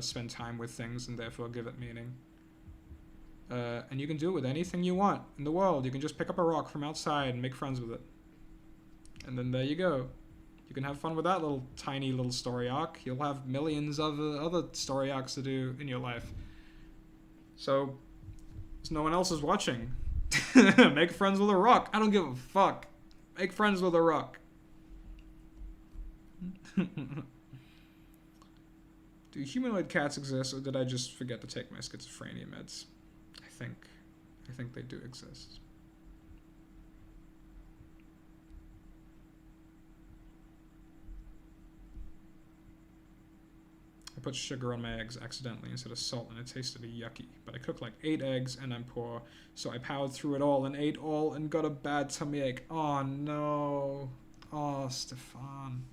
spend time with things and therefore give it meaning. And you can do it with anything you want in the world. You can just pick up a rock from outside and make friends with it. And then there you go. You can have fun with that little tiny little story arc. You'll have millions of other story arcs to do in your life. So, as no one else is watching, make friends with a rock. I don't give a fuck. Make friends with a rock. Do humanoid cats exist, or did I just forget to take my schizophrenia meds? I think they do exist. I put sugar on my eggs accidentally instead of salt, and it tasted yucky. But I cooked like 8 eggs, and I'm poor, so I powered through it all and ate all and got a bad tummy ache. Oh no. Oh, Stefan.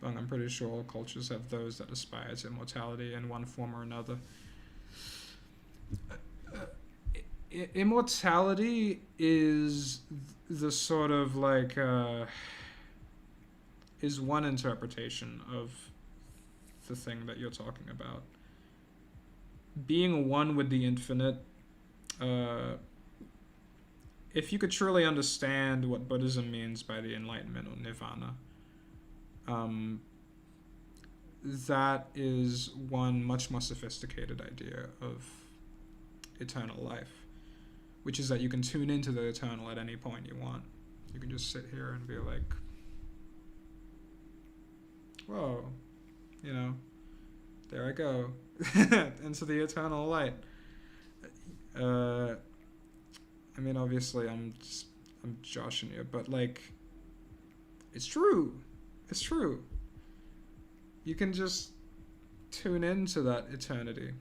Bung, I'm pretty sure all cultures have those that aspire to immortality in one form or another. Immortality is the sort of like is one interpretation of the thing that you're talking about. Being one with the infinite, if you could truly understand what Buddhism means by the enlightenment or nirvana, that is one much more sophisticated idea of eternal life, which is that you can tune into the eternal at any point you want. You can just sit here and be like, whoa, you know, there I go, into the eternal light. I mean, obviously, I'm joshing you, but like, it's true. It's true. You can just tune into that eternity,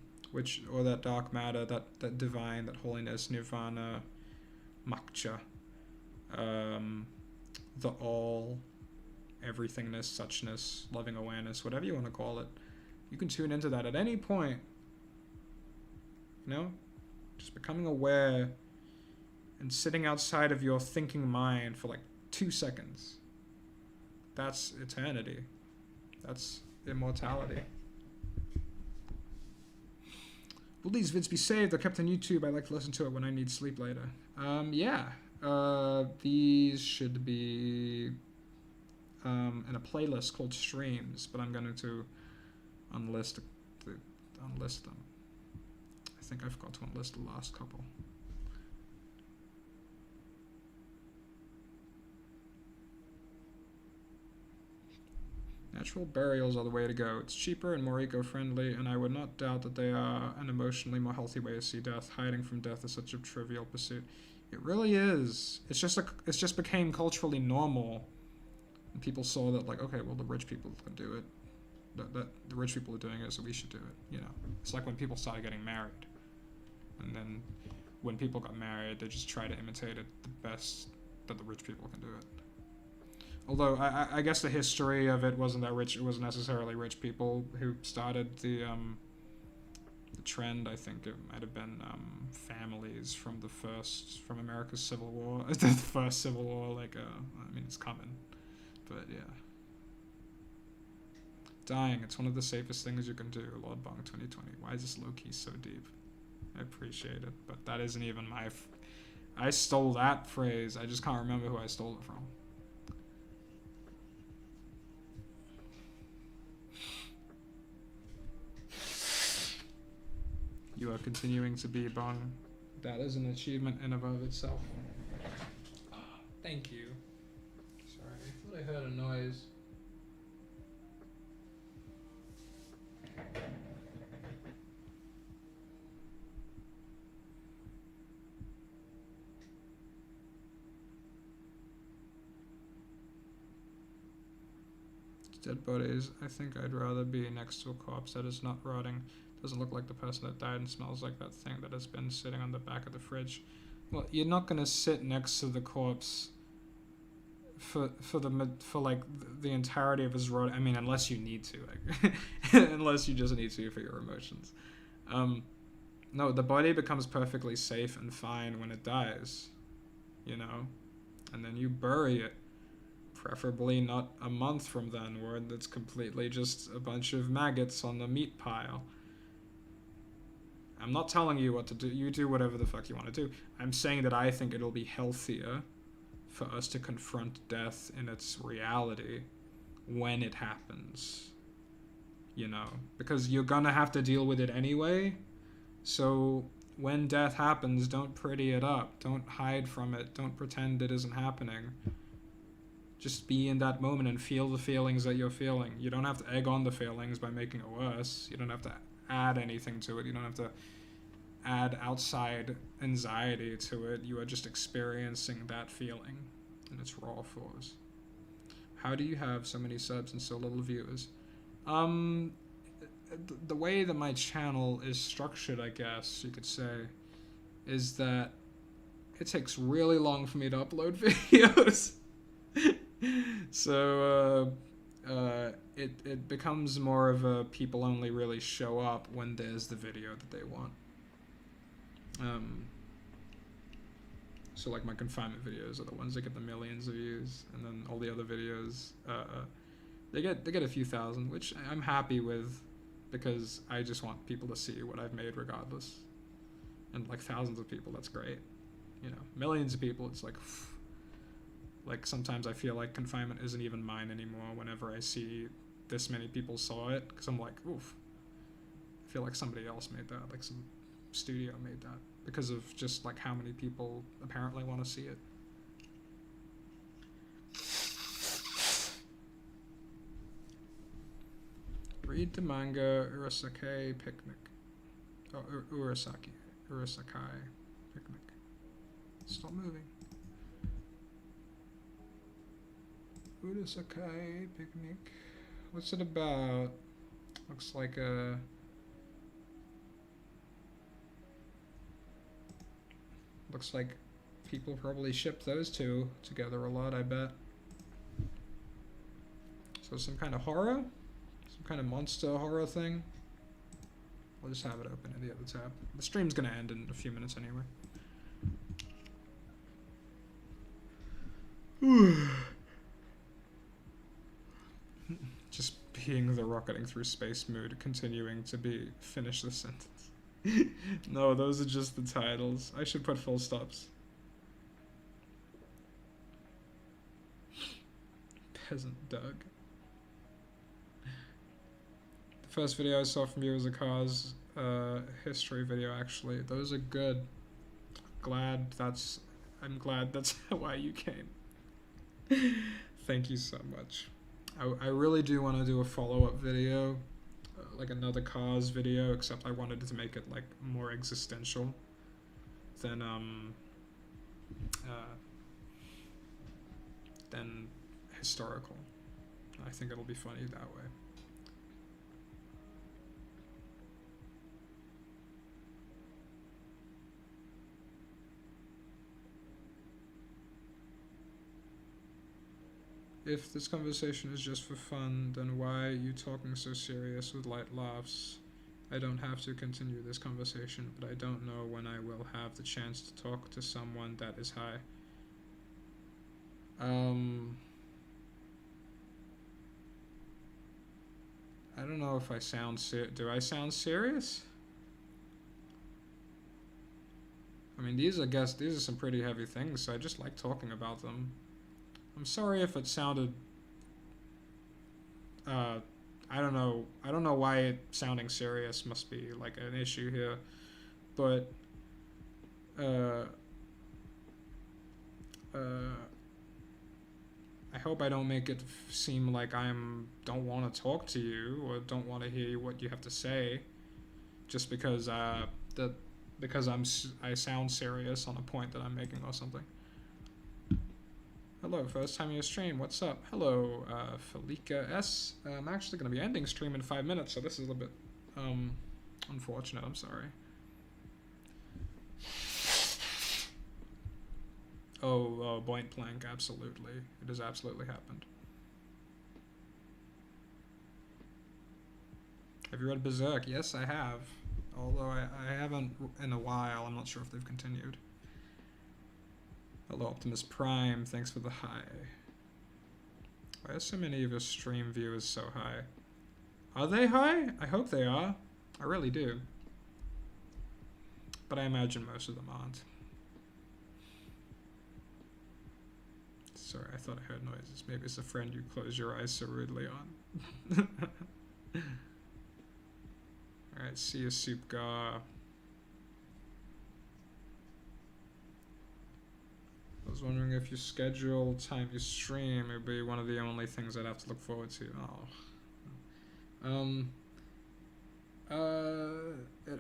or that dark matter, that divine, that holiness, nirvana, moksha, the all, everythingness, suchness, loving awareness, whatever you want to call it. You can tune into that at any point. You know? Just becoming aware and sitting outside of your thinking mind for like 2 seconds. That's eternity. That's immortality. Will these vids be saved or kept on YouTube? I like to listen to it when I need sleep later. Yeah. These should be in a playlist called Streams, but I'm going to unlist them. I think I forgot to unlist the last couple. Natural burials are the way to go. It's cheaper and more eco-friendly, and I would not doubt that they are an emotionally more healthy way to see death. Hiding from death is such a trivial pursuit. It really is. It's just became culturally normal, and people saw that like, okay, well the rich people can do it. That the rich people are doing it, so we should do it. You know, it's like when people started getting married, and then when people got married, they just try to imitate it the best that the rich people can do it. Although I guess the history of it wasn't that rich. It wasn't necessarily rich people who started the trend. I think it might have been families from America's Civil War, the first Civil War. Like, I mean, it's common, but yeah. Dying, it's one of the safest things you can do. Lord Bong 2020. Why is this low-key so deep? I appreciate it, but that isn't even my... I stole that phrase. I just can't remember who I stole it from. You are continuing to be Bong. That is an achievement in and of itself. Thank you. Sorry, I thought I heard a noise. Dead bodies. I think I'd rather be next to a corpse that is not rotting. Doesn't look like the person that died and smells like that thing that has been sitting on the back of the fridge. Well, you're not gonna sit next to the corpse for like the entirety of his rot. I mean, unless you need to, like, unless you just need to for your emotions. No, the body becomes perfectly safe and fine when it dies, you know, and then you bury it. Preferably not a month from then, where it's completely just a bunch of maggots on the meat pile. I'm not telling you what to do. You do whatever the fuck you want to do. I'm saying that I think it'll be healthier for us to confront death in its reality when it happens. You know? Because you're gonna have to deal with it anyway. So when death happens, don't pretty it up. Don't hide from it. Don't pretend it isn't happening. Just be in that moment and feel the feelings that you're feeling. You don't have to egg on the feelings by making it worse. You don't have to add anything to it. You don't have to add outside anxiety to it. You are just experiencing that feeling in its raw force. How do you have so many subs and so little viewers? The way that my channel is structured, I guess you could say, is that it takes really long for me to upload videos. So it becomes more of a people only really show up when there's the video that they want. So like my confinement videos are the ones that get the millions of views, and then all the other videos they get a few thousand, which I'm happy with, because I just want people to see what I've made regardless. And like thousands of people, that's great. You know, millions of people, it's like sometimes I feel like confinement isn't even mine anymore whenever I see this many people saw it, because I'm like, oof, I feel like somebody else made that, like some studio made that, because of just like how many people apparently want to see it. Read the manga Urasake Picnic. Oh, Urasakai Picnic. Stop moving. Urasakai Picnic. What's it about? Looks like a... Looks like people probably ship those two together a lot, I bet. So some kind of horror? Some kind of monster horror thing? We'll just have it open in the other tab. The stream's gonna end in a few minutes anyway. Just being the rocketing through space mood, continuing to be finish the sentence. No, those are just the titles. I should put full stops. Peasant Doug. The first video I saw from you was a Cars history video, actually. Those are good. I'm glad that's why you came. Thank you so much. I really do want to do a follow-up video, like another Cars video, except I wanted to make it like more existential than historical. I think it'll be funny that way. If this conversation is just for fun, then why are you talking so serious with light laughs? I don't have to continue this conversation, but I don't know when I will have the chance to talk to someone that is high. I don't know if I sound do I sound serious? I mean, these are some pretty heavy things, so I just like talking about them. I'm sorry if it sounded I don't know why sounding serious must be like an issue here, but uh I hope I don't make it seem like don't want to talk to you or don't want to hear what you have to say, just because I sound serious on a point that I'm making or something. Hello, first time you stream. What's up? Hello, Felika S. I'm actually going to be ending stream in 5 minutes, so this is a little bit unfortunate. I'm sorry. Oh, point blank, absolutely. It has absolutely happened. Have you read Berserk? Yes, I have. Although I haven't in a while. I'm not sure if they've continued. Hello, Optimus Prime. Thanks for the hi. Why are so many of your stream viewers so high? Are they high? I hope they are. I really do. But I imagine most of them aren't. Sorry, I thought I heard noises. Maybe it's a friend you close your eyes so rudely on. Alright, see you, Soup Gar. I was wondering if you schedule time you stream, it would be one of the only things I'd have to look forward to.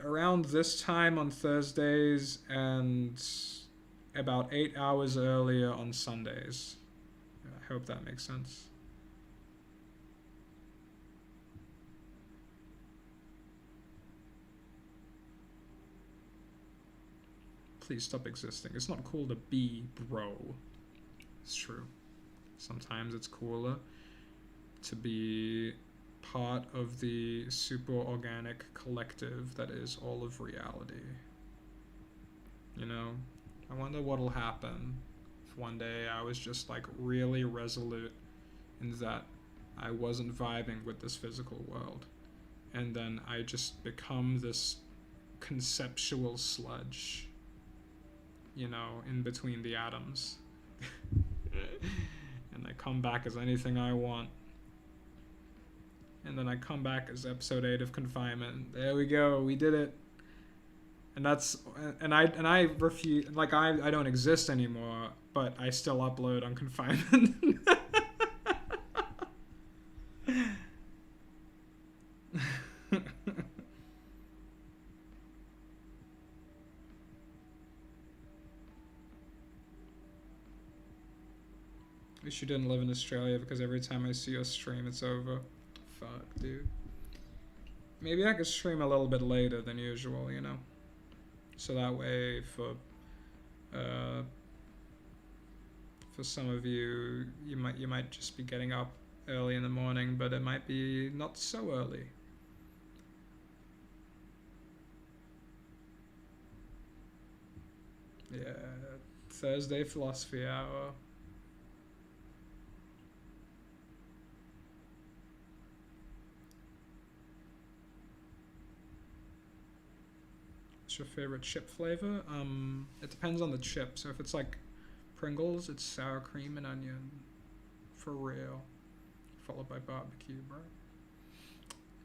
Around this time on Thursdays and about 8 hours earlier on Sundays. I hope that makes sense. Please stop existing. It's not cool to be bro. It's true. Sometimes it's cooler to be part of the super organic collective that is all of reality. You know? I wonder what'll happen if one day I was just like really resolute in that I wasn't vibing with this physical world. And then I just become this conceptual sludge, you know, in between the atoms. And I come back as anything I want. And then I come back as episode 8 of Confinement. There we go, we did it. And I refuse, like I don't exist anymore, but I still upload on Confinement. At least you didn't live in Australia, because every time I see your stream, it's over. Fuck, dude. Maybe I could stream a little bit later than usual, you know? So that way, for some of you, you might just be getting up early in the morning, but it might be not so early. Yeah, Thursday philosophy hour. What's your favorite chip flavor? It depends on the chip. So if it's like Pringles, it's sour cream and onion, for real, followed by barbecue, bro.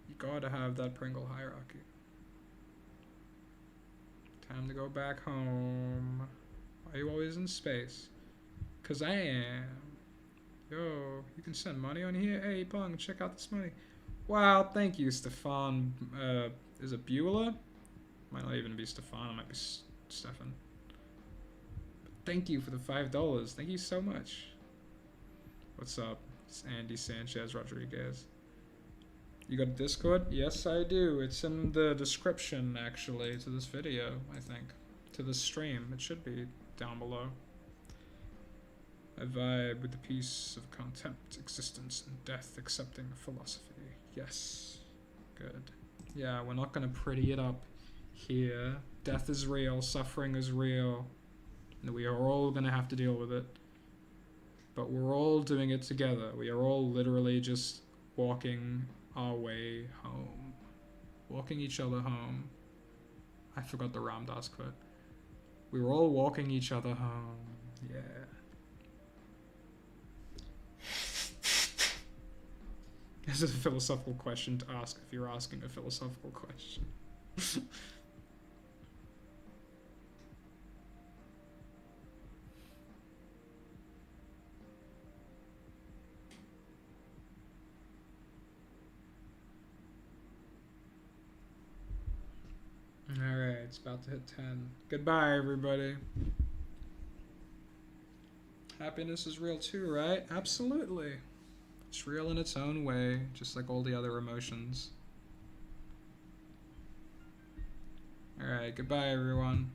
You gotta have that Pringle hierarchy. Time to go back home. Why are you always in space? 'Cause I am. Yo, you can send money on here? Hey, Pong, check out this money. Wow, thank you, Stefan. Is it Beulah? Might not even be Stefan, it might be Stefan. But thank you for the $5. Thank you so much. What's up? It's Andy Sanchez Rodriguez. You got a Discord? Yes, I do. It's in the description, actually, to this video, I think. To the stream. It should be down below. I vibe with the peace of contempt, existence, and death, accepting philosophy. Yes. Good. Yeah, we're not gonna pretty it up here. Death is real, suffering is real, and we are all gonna have to deal with it. But we're all doing it together. We are all literally just walking our way home. Walking each other home. I forgot the Ram Dass quote. We were all walking each other home. Yeah. This is a philosophical question to ask if you're asking a philosophical question. Alright, it's about to hit 10. Goodbye, everybody. Happiness is real too, right? Absolutely. It's real in its own way, just like all the other emotions. Alright, goodbye, everyone.